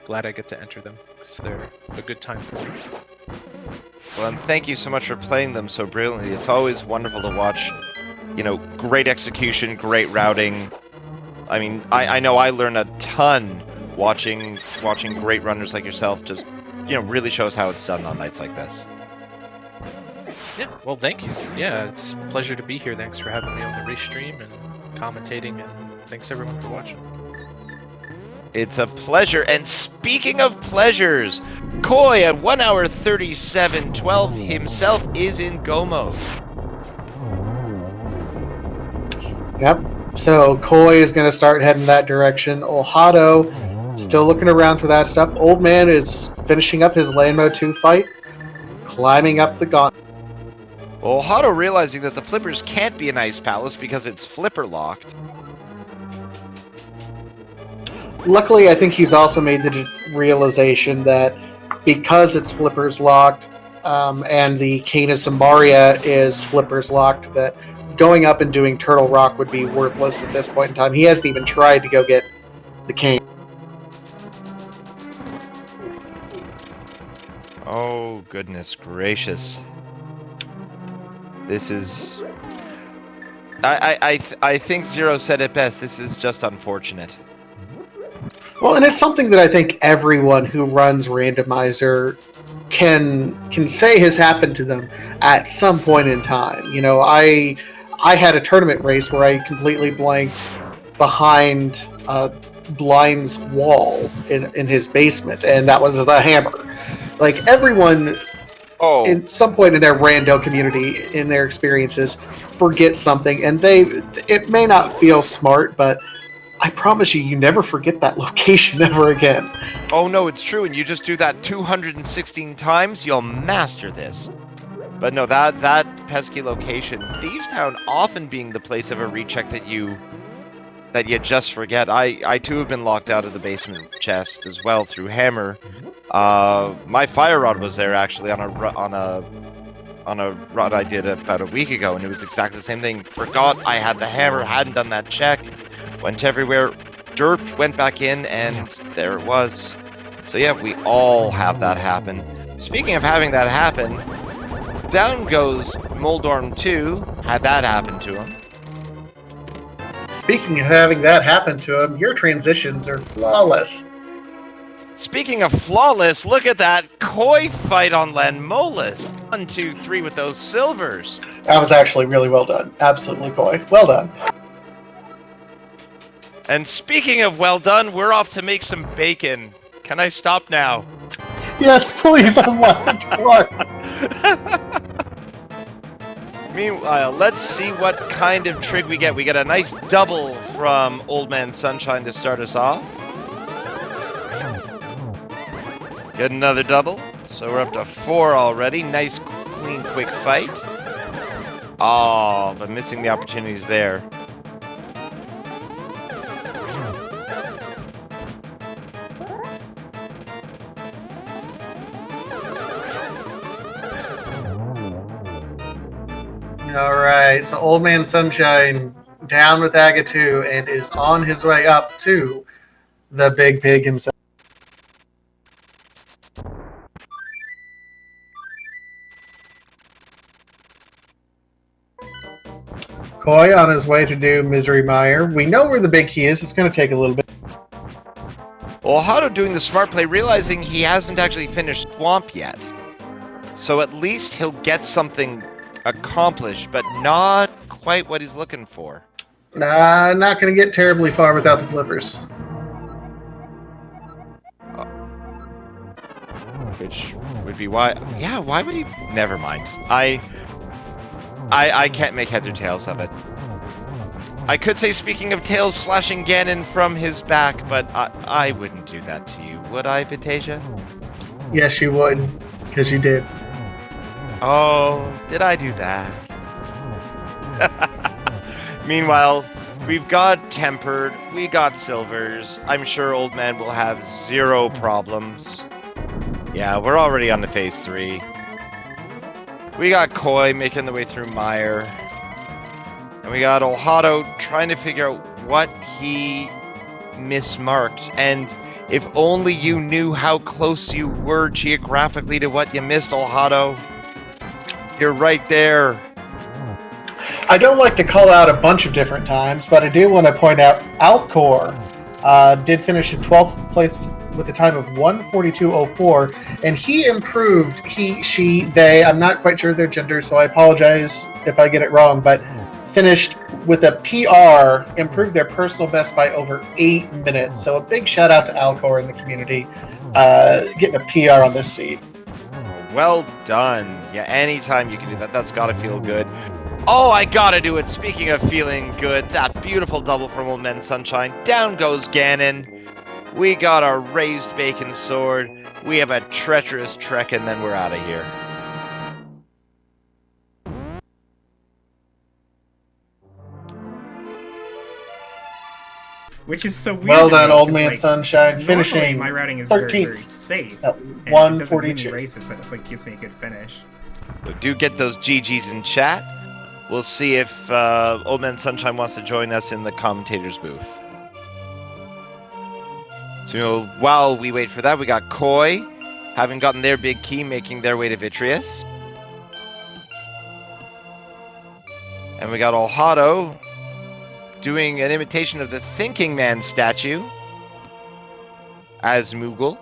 glad I get to enter them, because they're a good time for me. Well, and thank you so much for playing them so brilliantly. It's always wonderful to watch, you know, great execution, great routing. I mean, I know I learn a ton watching great runners like yourself. Just, you know, really shows how it's done on nights like this. Yeah, well, thank you. Yeah, it's a pleasure to be here. Thanks for having me on the race stream and commentating, and thanks everyone for watching. It's a pleasure. And speaking of pleasures, Koi at 1 hour 37:12 himself is in go mode. Yep. So Koi is going to start heading that direction. Olhado still looking around for that stuff. Old Man is finishing up his Lane Mode 2 fight, climbing up the gauntlet. Olhado realizing that the flippers can't be an Ice Palace because it's flipper locked. Luckily, I think he's also made the realization that because it's flippers locked and the Cane of Sambaria is flippers locked, that going up and doing Turtle Rock would be worthless at this point in time. He hasn't even tried to go get the cane. Oh, goodness gracious. This is... I think Zero said it best. This is just unfortunate. Well, and it's something that I think everyone who runs Randomizer can say has happened to them at some point in time. You know, I had a tournament race where I completely blanked behind Blind's wall in his basement, and that was the hammer. Like, everyone, in some point in their rando community, in their experiences, forget something, and it may not feel smart, but I promise you, you never forget that location ever again. Oh no, it's true, and you just do that 216 times, you'll master this. But no, that pesky location, Thieves Town often being the place of a recheck that you just forget. I too have been locked out of the basement chest as well through Hammer. My fire rod was there actually on a rod I did about a week ago, and it was exactly the same thing. Forgot I had the hammer, hadn't done that check, went everywhere, derped, went back in, and there it was. So yeah, we all have that happen. Speaking of having that happen, down goes Moldorm 2, had that happen to him. Speaking of having that happen to him, your transitions are flawless. Speaking of flawless, look at that koi fight on Lanmolas. 1, 2, 3 with those silvers. That was actually really well done. Absolutely coy. Well done. And speaking of well done, we're off to make some bacon. Can I stop now? Yes, please, I'm laughing too hard. Meanwhile, let's see what kind of trig we get. We get a nice double from Old Man Sunshine to start us off. Get another double. So we're up to 4 already. Nice, clean, quick fight. Oh, but missing the opportunities there. Alright, so Old Man Sunshine down with Agatu and is on his way up to the Big Pig himself. Koi on his way to do Misery Mire. We know where the big key is. It's going to take a little bit. Well, Hado doing the smart play, realizing he hasn't actually finished Swamp yet. So at least he'll get something accomplished, but not quite what he's looking for. Not going to get terribly far without the flippers. Which would be why... Yeah, why would he... Never mind. I can't make heads or tails of it. I could say, speaking of tails, slashing Ganon from his back, but I wouldn't do that to you, would I, Vitasia? Yes, you would, because you did. Oh, did I do that? Meanwhile, we've got Tempered, we got Silvers. I'm sure Old Man will have 0 problems. Yeah, we're already on to Phase 3. We got Koi making the way through Mire. And we got Olhado trying to figure out what he mismarked. And if only you knew how close you were geographically to what you missed, Olhado. You're right there. I don't like to call out a bunch of different times, but I do want to point out Alcor did finish in 12th place with a time of 1:42.04, and he improved, he, she, they, I'm not quite sure their gender, so I apologize if I get it wrong, but finished with a PR, improved their personal best by over 8 minutes. So a big shout out to Alcor in the community, getting a PR on this seed. Well done. Yeah, anytime you can do that, that's gotta feel good. Oh, I gotta do it. Speaking of feeling good, that beautiful double from Old Man Sunshine. Down goes Ganon. We got our raised bacon sword. We have a treacherous trek, and then we're out of here. Which is so weird. Well done, Old because, Man Sunshine, finishing my routing is 13th. very, very safe. At and it doesn't win 1:42. races, but it gives me a good finish. So do get those GGs in chat. We'll see if Old Man Sunshine wants to join us in the commentator's booth. So while we wait for that, we got Koi, having gotten their big key, making their way to Vitreous. And we got Olhado doing an imitation of the Thinking Man statue as Moogle.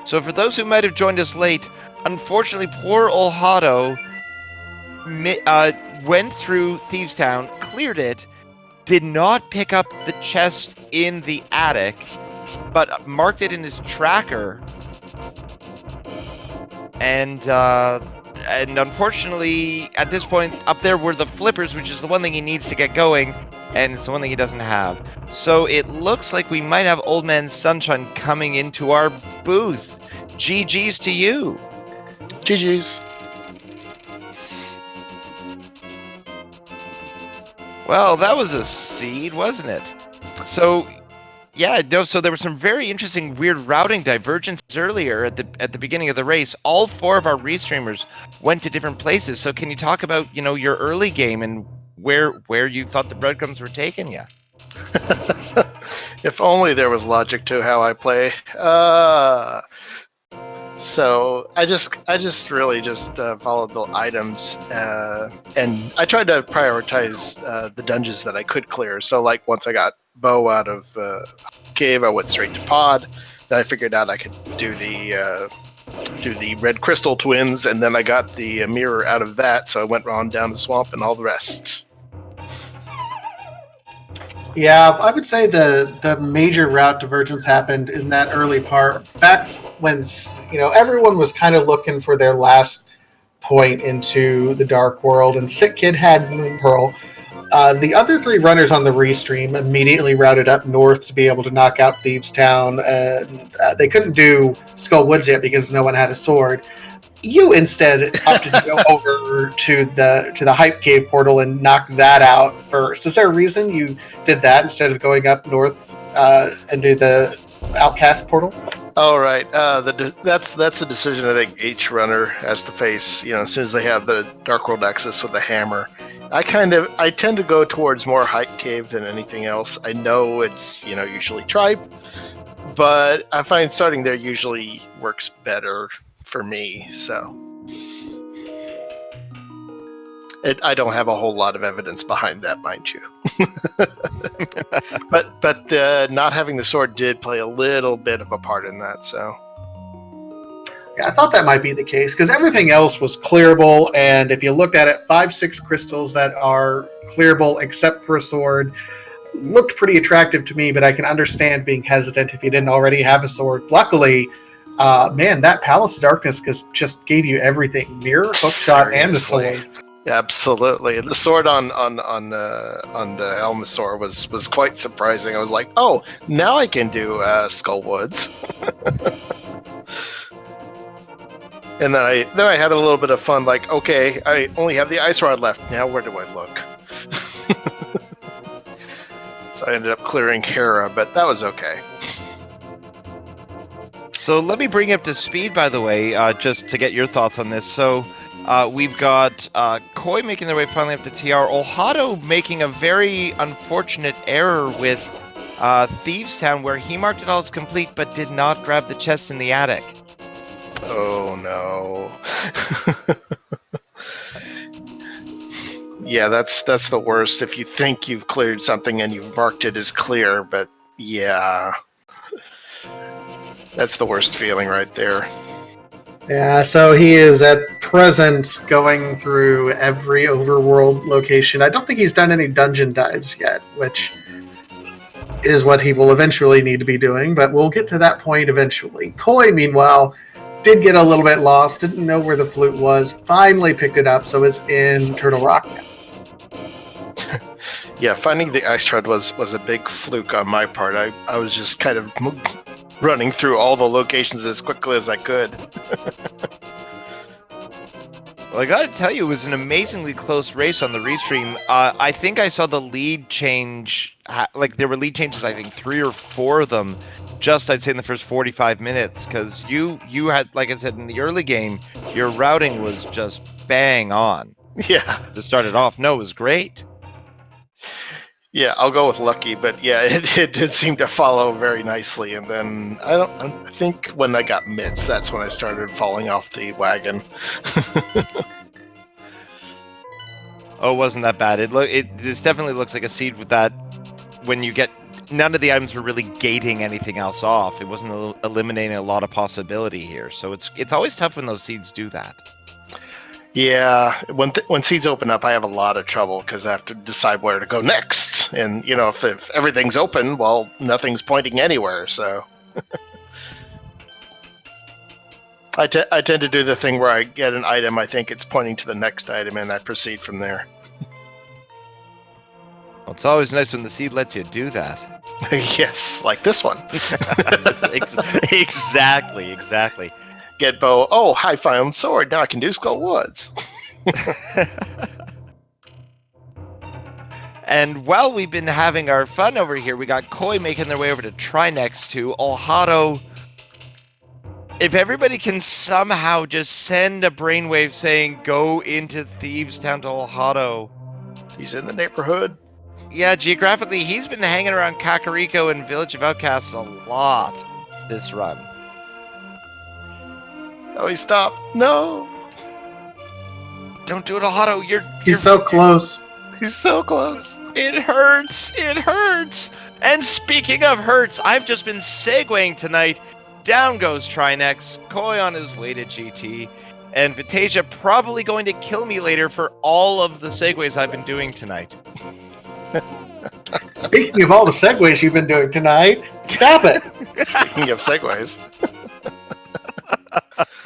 So for those who might have joined us late, unfortunately poor Olhado went through Thieves Town, cleared it, did not pick up the chest in the attic, but marked it in his tracker. And unfortunately, at this point, up there were the flippers, which is the one thing he needs to get going, and it's the one thing he doesn't have. So it looks like we might have Old Man Sunshine coming into our booth. GG's to you. GG's. Well, that was a seed, wasn't it? So, yeah, no. So there were some very interesting, weird routing divergences earlier at the beginning of the race. All 4 of our restreamers went to different places. So, can you talk about your early game and where you thought the breadcrumbs were taking you? If only there was logic to how I play. So I just really just followed the items, and I tried to prioritize the dungeons that I could clear. So like once I got Bow out of cave, I went straight to Pod. Then I figured out I could do the red crystal twins, and then I got the mirror out of that. So I went on down the swamp and all the rest. Yeah, I would say the major route divergence happened in that early part, back when everyone was kind of looking for their last point into the Dark World, and Sick Kid had Moon Pearl. The other three runners on the restream immediately routed up north to be able to knock out Thieves Town, and they couldn't do Skull Woods yet because no one had a sword. You instead opted to go over to the Hype Cave portal and knock that out first. Is there a reason you did that instead of going up north and do the Outcast portal? All right, that's a decision I think each runner has to face. As soon as they have the Dark World access with the hammer, I tend to go towards more Hype Cave than anything else. I know it's usually tripe, but I find starting there usually works better for me. So I don't have a whole lot of evidence behind that, mind you. but not having the sword did play a little bit of a part in that. So yeah, I thought that might be the case because everything else was clearable, and if you looked at it, 5-6 crystals that are clearable except for a sword looked pretty attractive to me. But I can understand being hesitant if you didn't already have a sword. Luckily, that Palace of Darkness just gave you everything: mirror, hookshot, and the sword. Absolutely. The sword on the Elmasaur was quite surprising. I was like, oh, now I can do Skull Woods. And then I had a little bit of fun, like, okay, I only have the ice rod left. Now where do I look? So I ended up clearing Hera, but that was okay. So let me bring you up to speed, by the way, just to get your thoughts on this. So we've got Koi making their way finally up to TR. Olhado making a very unfortunate error with Thieves Town, where he marked it all as complete, but did not grab the chest in the attic. Oh no. Yeah, that's the worst. If you think you've cleared something and you've marked it as clear, but yeah. That's the worst feeling right there. Yeah, so he is at present going through every overworld location. I don't think he's done any dungeon dives yet, which is what he will eventually need to be doing, but we'll get to that point eventually. Koi, meanwhile, did get a little bit lost, didn't know where the flute was, finally picked it up, so is in Turtle Rock now. Yeah, finding the ice rod was a big fluke on my part. I was just kind of running through all the locations as quickly as I could. Well, I gotta tell you, it was an amazingly close race on the restream. I think I saw the lead change, like there were lead changes, I think 3 or 4 of them, just I'd say in the first 45 minutes, because you had, like I said, in the early game, your routing was just bang on. Yeah. To start it off. No, it was great. Yeah, I'll go with lucky, but yeah, it did seem to follow very nicely. And then I think when I got mitts, that's when I started falling off the wagon. Oh, it wasn't that bad. This definitely looks like a seed with that. When you get, none of the items were really gating anything else off. It wasn't eliminating a lot of possibility here. So it's always tough when those seeds do that. Yeah, when seeds open up, I have a lot of trouble because I have to decide where to go next. And if everything's open, well, nothing's pointing anywhere. So I tend to do the thing where I get an item, I think it's pointing to the next item, and I proceed from there. Well, it's always nice when the seed lets you do that. Yes, like this one. Exactly. Get bow. Oh, I found sword. Now I can do Skull Woods. And while we've been having our fun over here, we got Koi making their way over to try next to Olhado. If everybody can somehow just send a brainwave saying go into Thieves Town to Olhado. He's in the neighborhood. Yeah, geographically, he's been hanging around Kakariko and Village of Outcasts a lot this run. Oh, he stopped. No. Don't do it, Alhado. He's so close. He's so close. It hurts. It hurts. And speaking of hurts, I've just been segueing tonight. Down goes Trinex, Koi on his way to GT, and Vitasia probably going to kill me later for all of the segues I've been doing tonight. Speaking of all the segues you've been doing tonight, stop it. Speaking of segues.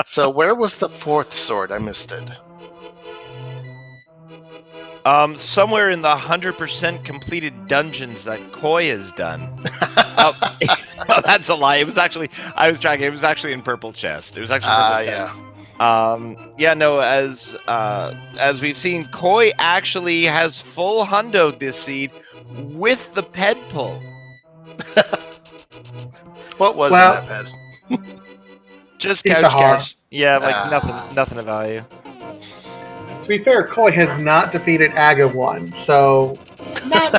So where was the fourth sword? I missed it. Somewhere in the 100% completed dungeons that Koi has done. Oh, that's a lie. It was actually, I was tracking. It was actually in Purple Chest. It was actually Purple Chest. Yeah. No. As we've seen, Koi actually has full hundoed this seed with the ped pull. What was in that ped? Just Piece couch of horror. cash. Yeah, like nothing of value. To be fair, Koi has not defeated Aga 1, so not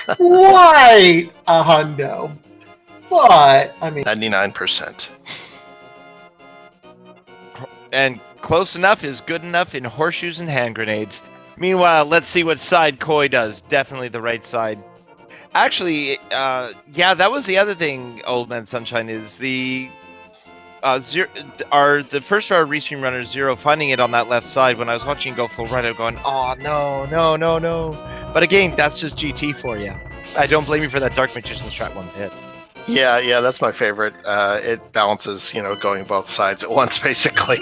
quite a hundo. But, I mean... 99%. And close enough is good enough in horseshoes and hand grenades. Meanwhile, let's see what side Koi does. Definitely the right side. Actually, yeah, that was the other thing, Old Man Sunshine, is the... the first our restream runner Zero finding it on that left side. When I was watching go full right, I'm going, oh no. But again, that's just GT for you. I don't blame you for that Dark Magician's Trap one hit. Yeah, that's my favorite. It balances, going both sides at once, basically.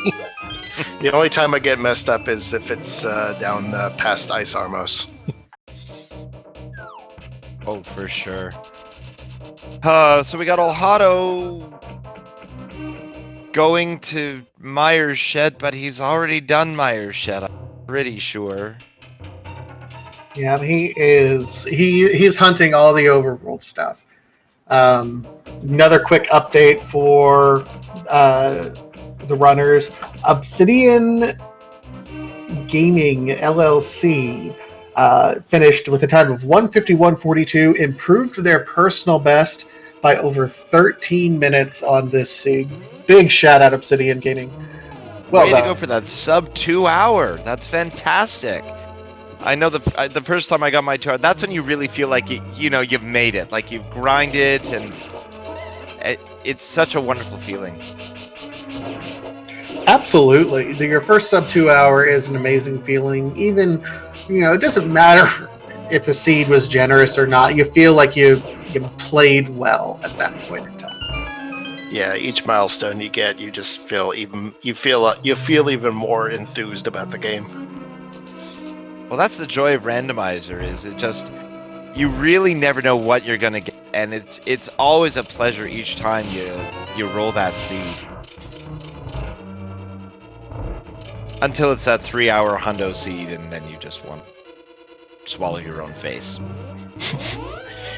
The only time I get messed up is if it's down past Ice Armos. Oh, for sure. So we got Alhado going to Meyer's shed, but he's already done Meyer's shed, I'm pretty sure. Yeah, he's hunting all the overworld stuff. Another quick update for the runners. Obsidian Gaming LLC finished with a time of 1:51.42, improved their personal best by over 13 minutes on this seed. Big shout out Obsidian Gaming. Well Way done. to go for that sub 2 hour. That's fantastic. I know the first time I got my 2 hour, that's when you really feel like you've made it, like you've grinded, and it's such a wonderful feeling. Absolutely. Your first sub 2 hour is an amazing feeling. Even, it doesn't matter if the seed was generous or not. You feel like you played well at that point in time. Yeah, each milestone you get, you just feel even more enthused about the game. Well, that's the joy of Randomizer, is it just, you really never know what you're gonna get, and it's always a pleasure each time you roll that seed. Until it's that 3 hour hundo seed, and then you just want to swallow your own face.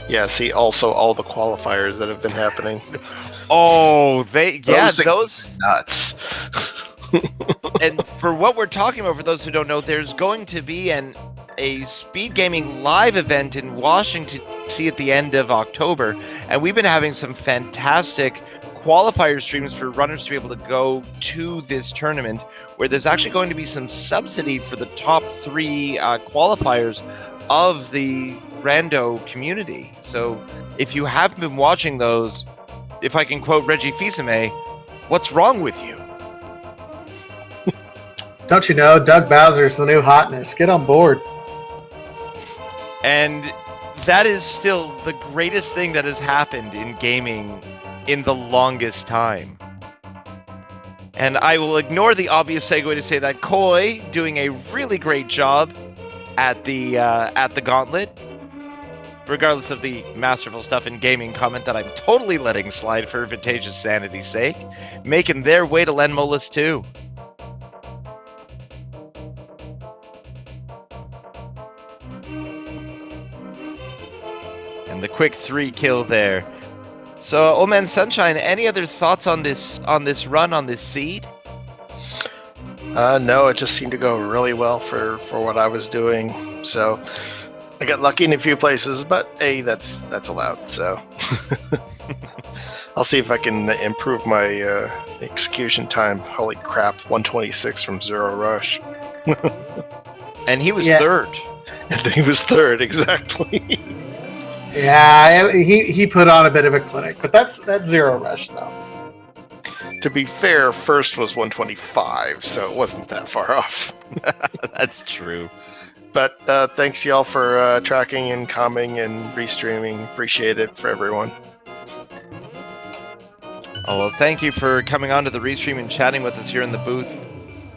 Yeah, see also all the qualifiers that have been happening. Oh, those nuts. And for what we're talking about, for those who don't know, there's going to be a speed gaming live event in Washington DC at the end of October, and we've been having some fantastic qualifier streams for runners to be able to go to this tournament, where there's actually going to be some subsidy for the top 3 qualifiers of the rando community. So if you haven't been watching those, if I can quote Reggie Fils-Aimé, what's wrong with you? Don't you know, Doug Bowser's the new hotness. Get on board. And that is still the greatest thing that has happened in gaming in the longest time. And I will ignore the obvious segue to say that Koi doing a really great job at the gauntlet, regardless of the masterful stuff in gaming comment that I'm totally letting slide for Vitage's sanity's sake, making their way to Lenmolus too. And the quick 3 kill there. So, Old Man Sunshine, any other thoughts on this run, on this seed? No, it just seemed to go really well for what I was doing. So I got lucky in a few places, but hey, that's allowed. So I'll see if I can improve my execution time. Holy crap, 126 from Zero Rush. And he was Yeah. third. And then he was third, exactly. Yeah, he put on a bit of a clinic, but that's Zero Rush though. To be fair, first was 125, so it wasn't that far off. That's true. But thanks y'all for tracking and commenting and restreaming. Appreciate it for everyone. Oh, well, thank you for coming on to the restream and chatting with us here in the booth.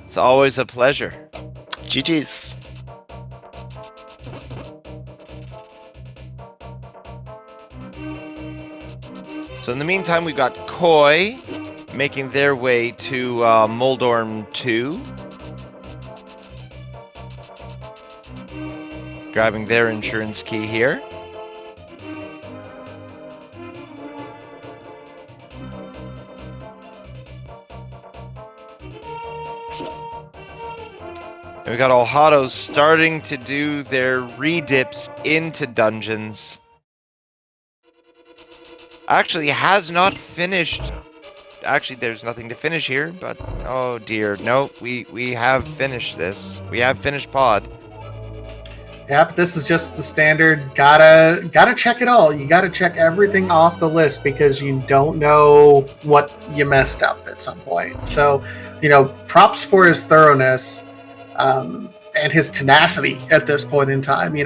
It's always a pleasure. GG's. So in the meantime, we've got Koi making their way to Moldorm 2. Grabbing their insurance key here. And we got Alhado starting to do their redips into dungeons. Actually, has not finished. Actually, there's nothing to finish here, but oh dear, no, we have finished this. We have finished pod. Yep, this is just the standard. Gotta check it all. You gotta check everything off the list because you don't know what you messed up at some point. So, props for his thoroughness and his tenacity at this point in time.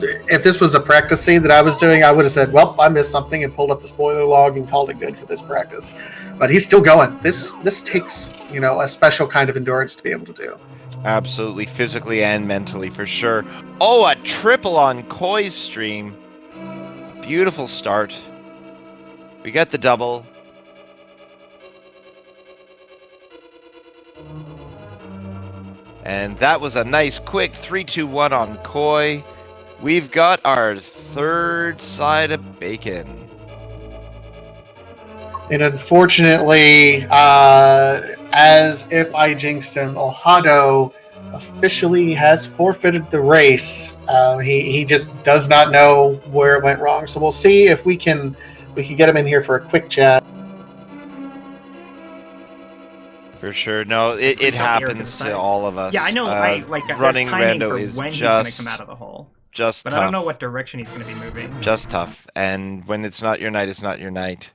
If this was a practice scene that I was doing, I would have said, well, I missed something and pulled up the spoiler log and called it good for this practice. But he's still going. This takes, a special kind of endurance to be able to do. Absolutely, physically and mentally, for sure. Oh, a triple on Koi's stream. Beautiful start. We got the double. And that was a nice quick 3-2-1 on Koi. We've got our third side of bacon. And unfortunately, as if I jinxed him, Alhado officially has forfeited the race. He just does not know where it went wrong. So we'll see if we can get him in here for a quick chat. For sure. No, it Pretty sure Eric happens is to side. all of us. Yeah, I know. There's running timing rando for is when he's gonna just come out of the hole, just but tough. I don't know what direction he's gonna be moving. Just tough. And when it's not your night, it's not your night.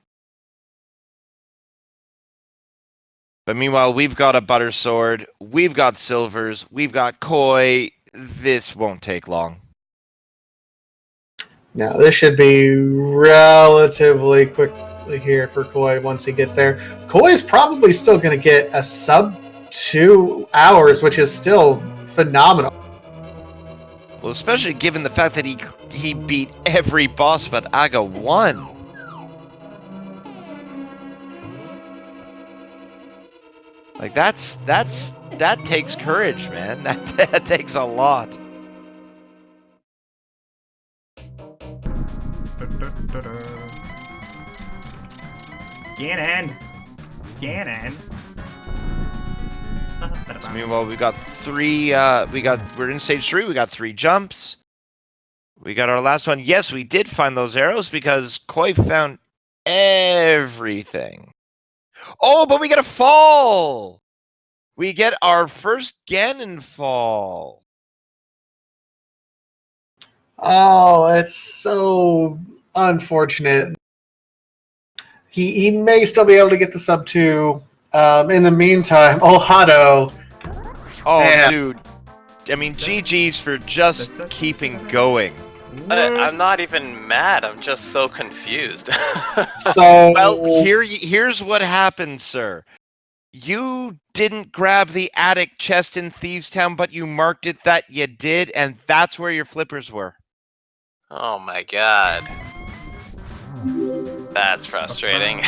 But meanwhile, we've got a butter sword, we've got silvers, we've got Koi. This won't take long. Now this should be relatively quickly here for Koi once he gets there. Koi is probably still going to get a sub 2 hours, which is still phenomenal. Well, especially given the fact that he beat every boss but Aga 1. Like that takes courage, man. That takes a lot. Ganon. So meanwhile, we got three. We're in stage 3. We got 3 jumps. We got our last one. Yes, we did find those arrows because Koi found everything. Oh, but we get a fall. We get our first Ganon fall. Oh, it's so unfortunate. He may still be able to get the sub 2. In the meantime, Alhado. Oh, man. dude. I mean, GG's for just keeping going. I'm not even mad. I'm just so confused. So Well, here's what happened, sir. You didn't grab the attic chest in Thieves Town, but you marked it that you did, and that's where your flippers were. Oh my god. That's frustrating.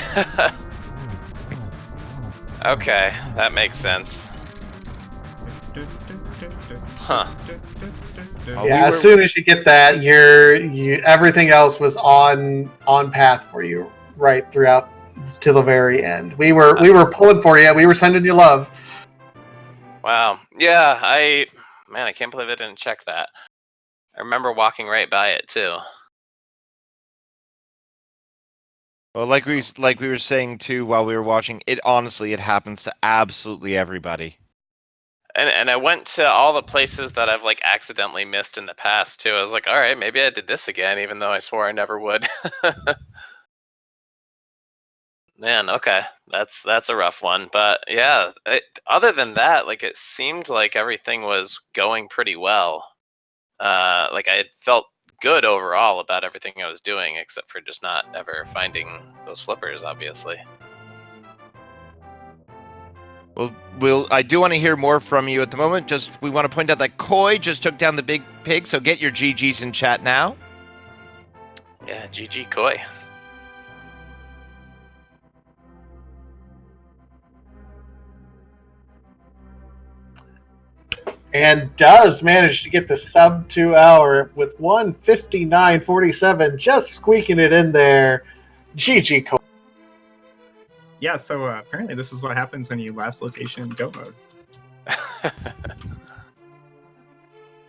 Okay, that makes sense. Huh. Oh, yeah, as soon as you get that, everything else was on path for you right throughout to the very end. We were pulling for you. We were sending you love. Wow. Yeah, I can't believe I didn't check that. I remember walking right by it too. Well, like we were saying too while we were watching, it happens to absolutely everybody. And I went to all the places that I've like accidentally missed in the past too. I was like, all right, maybe I did this again, even though I swore I never would. Man, okay, that's a rough one, but yeah. Other than that, like it seemed like everything was going pretty well. Like I had felt good overall about everything I was doing, except for just not ever finding those flippers, obviously. Well, I do want to hear more from you at the moment. Just we want to point out that Koi just took down the big pig, so get your GGs in chat now. Yeah, GG Koi. And does manage to get the sub 2 hour with 1:59.47, just squeaking it in there. GG Cole. Yeah, so apparently this is what happens when you last location go mode.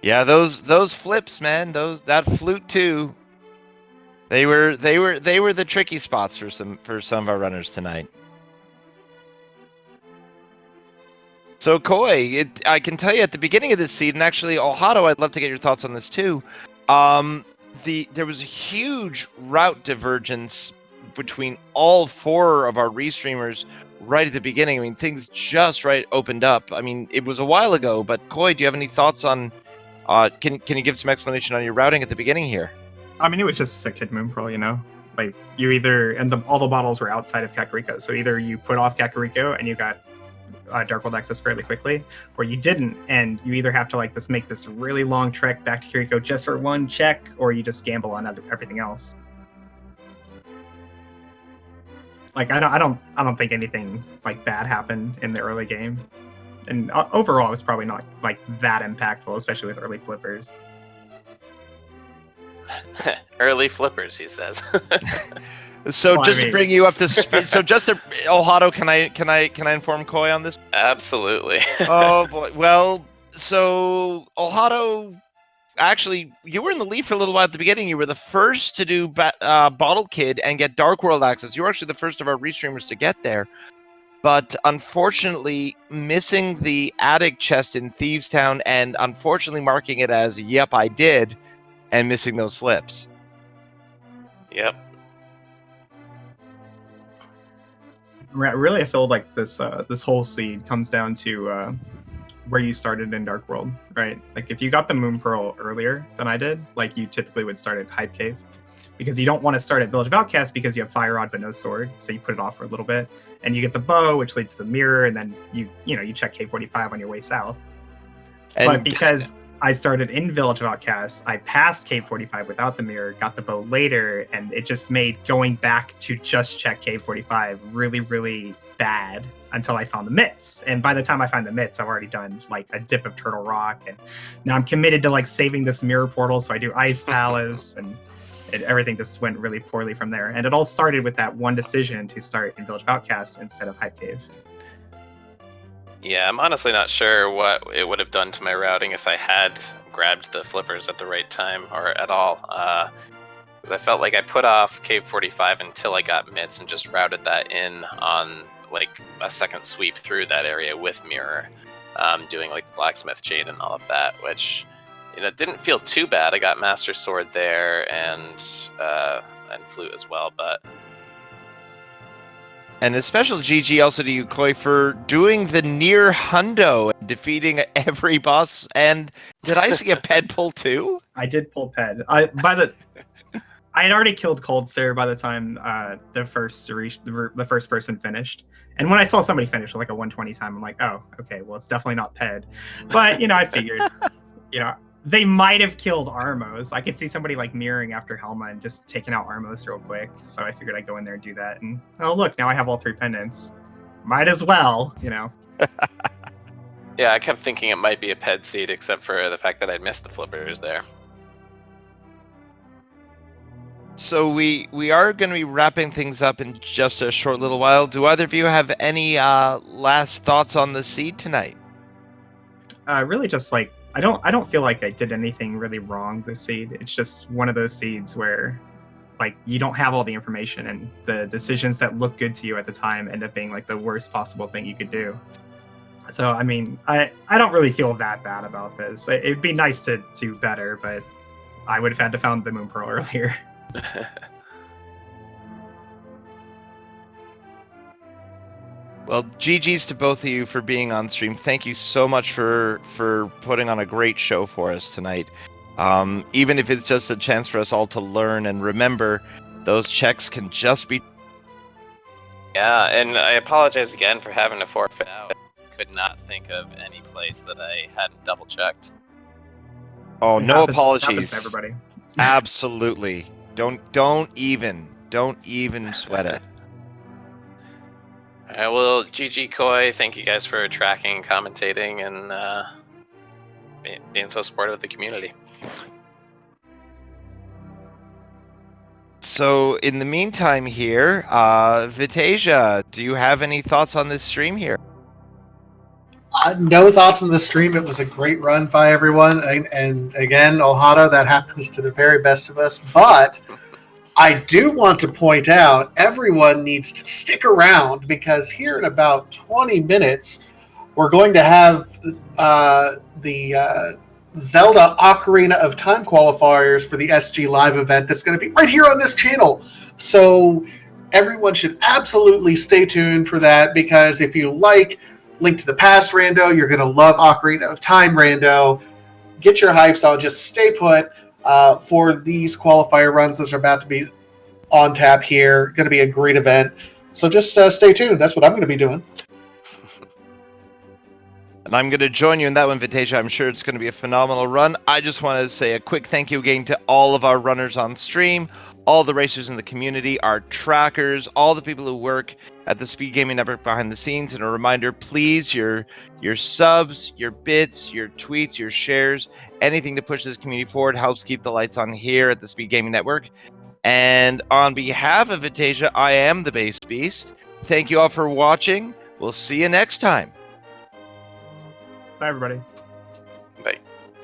Yeah, those flips, man. That flute too. They were the tricky spots for some of our runners tonight. So Koi, I can tell you at the beginning of this seed, and actually Ohado, I'd love to get your thoughts on this too. There was a huge route divergence between all 4 of our restreamers right at the beginning. I mean, things just opened up. I mean, it was a while ago, but Koi, do you have any thoughts on? Can you give some explanation on your routing at the beginning here? I mean, it was just a Kid Moon Pearl, you know? Like, you either, and all the bottles were outside of Kakariko, so either you put off Kakariko and you got Dark World access fairly quickly, or you didn't, and you either have to like make this really long trek back to Kiriko just for one check, or you just gamble on everything else. Like I don't think anything like bad happened in the early game, and overall it's probably not like that impactful, especially with early flippers. Early flippers, he says. So Well, just I mean- to bring you up to speed, so just to Ohado, can I inform Koi on this? Absolutely. Oh boy. Well, so Ohado, actually, you were in the lead for a little while at the beginning. You were the first to do Bottle Kid and get Dark World access. You were actually the first of our restreamers to get there. But unfortunately, missing the attic chest in Thieves Town and unfortunately marking it as, yep, I did, and missing those flips. Yep. Really, I feel like this whole seed comes down to where you started in Dark World, right? Like if you got the Moon Pearl earlier than I did, like you typically would start at Hype Cave, because you don't want to start at Village of Outcasts because you have Fire Rod but no sword, so you put it off for a little bit, and you get the bow, which leads to the mirror, and then you check Cave 45 on your way south. But because I started in Village of Outcasts, I passed Cave 45 without the mirror, got the bow later, and it just made going back to just check Cave 45 really, really bad until I found the mitts. And by the time I find the mitts, I've already done like a dip of Turtle Rock, and now I'm committed to like saving this mirror portal, so I do Ice Palace, and everything just went really poorly from there. And it all started with that one decision to start in Village of Outcasts instead of Hype Cave. Yeah, I'm honestly not sure what it would have done to my routing if I had grabbed the flippers at the right time or at all. Because I felt like I put off Cave 45 until I got mitts and just routed that in on like a second sweep through that area with mirror, doing like the blacksmith chain and all of that, which didn't feel too bad. I got master sword there and flute as well, but. And a special GG also to you, Koi, for doing the near hundo, defeating every boss. And did I see a ped pull too? I did pull ped. I had already killed Cold Stare by the time the first person finished. And when I saw somebody finish with like a 120 time, I'm like, oh, okay, well, it's definitely not ped. But I figured, they might have killed Armos. I could see somebody like mirroring after Helma and just taking out Armos real quick. So I figured I'd go in there and do that. And oh, look, now I have all 3 pendants. Might as well, Yeah, I kept thinking it might be a ped seed, except for the fact that I'd missed the flippers there. So we are going to be wrapping things up in just a short little while. Do either of you have any last thoughts on the seed tonight? Really just like, I don't feel like I did anything really wrong this seed. It's just one of those seeds where like you don't have all the information, and the decisions that look good to you at the time end up being like the worst possible thing you could do. So I mean, I don't really feel that bad about this. It'd be nice to do better, but I would have had to found the Moon Pearl earlier. Well, GG's to both of you for being on stream. Thank you so much for putting on a great show for us tonight. Even if it's just a chance for us all to learn and remember, those checks can just be. Yeah, and I apologize again for having to forfeit out. I could not think of any place that I hadn't double checked. Oh, It no happens apologies. to everybody. Absolutely. Don't even sweat it. Alright, well, GG Koi, thank you guys for tracking, commentating, and being so supportive of the community. So in the meantime here, Vitasia, do you have any thoughts on this stream here? No thoughts on the stream. It was a great run by everyone. And again, Ohana, that happens to the very best of us. But I do want to point out everyone needs to stick around, because here in about 20 minutes, we're going to have the Zelda Ocarina of Time qualifiers for the SG Live event that's going to be right here on this channel. So everyone should absolutely stay tuned for that, because if you like Link to the Past rando, you're going to love Ocarina of Time rando. Get your hypes on. Just stay put for these qualifier runs that are about to be on tap here. Going to be a great event. So just stay tuned. That's what I'm going to be doing. And I'm going to join you in that one, Vitasia. I'm sure it's going to be a phenomenal run. I just want to say a quick thank you again to all of our runners on stream, all the racers in the community, our trackers, all the people who work at the Speed Gaming Network behind the scenes. And a reminder, please, your subs, your bits, your tweets, your shares, anything to push this community forward helps keep the lights on here at the Speed Gaming Network. And on behalf of Vitasia, I am the Base Beast. Thank you all for watching. We'll see you next time. Bye, everybody.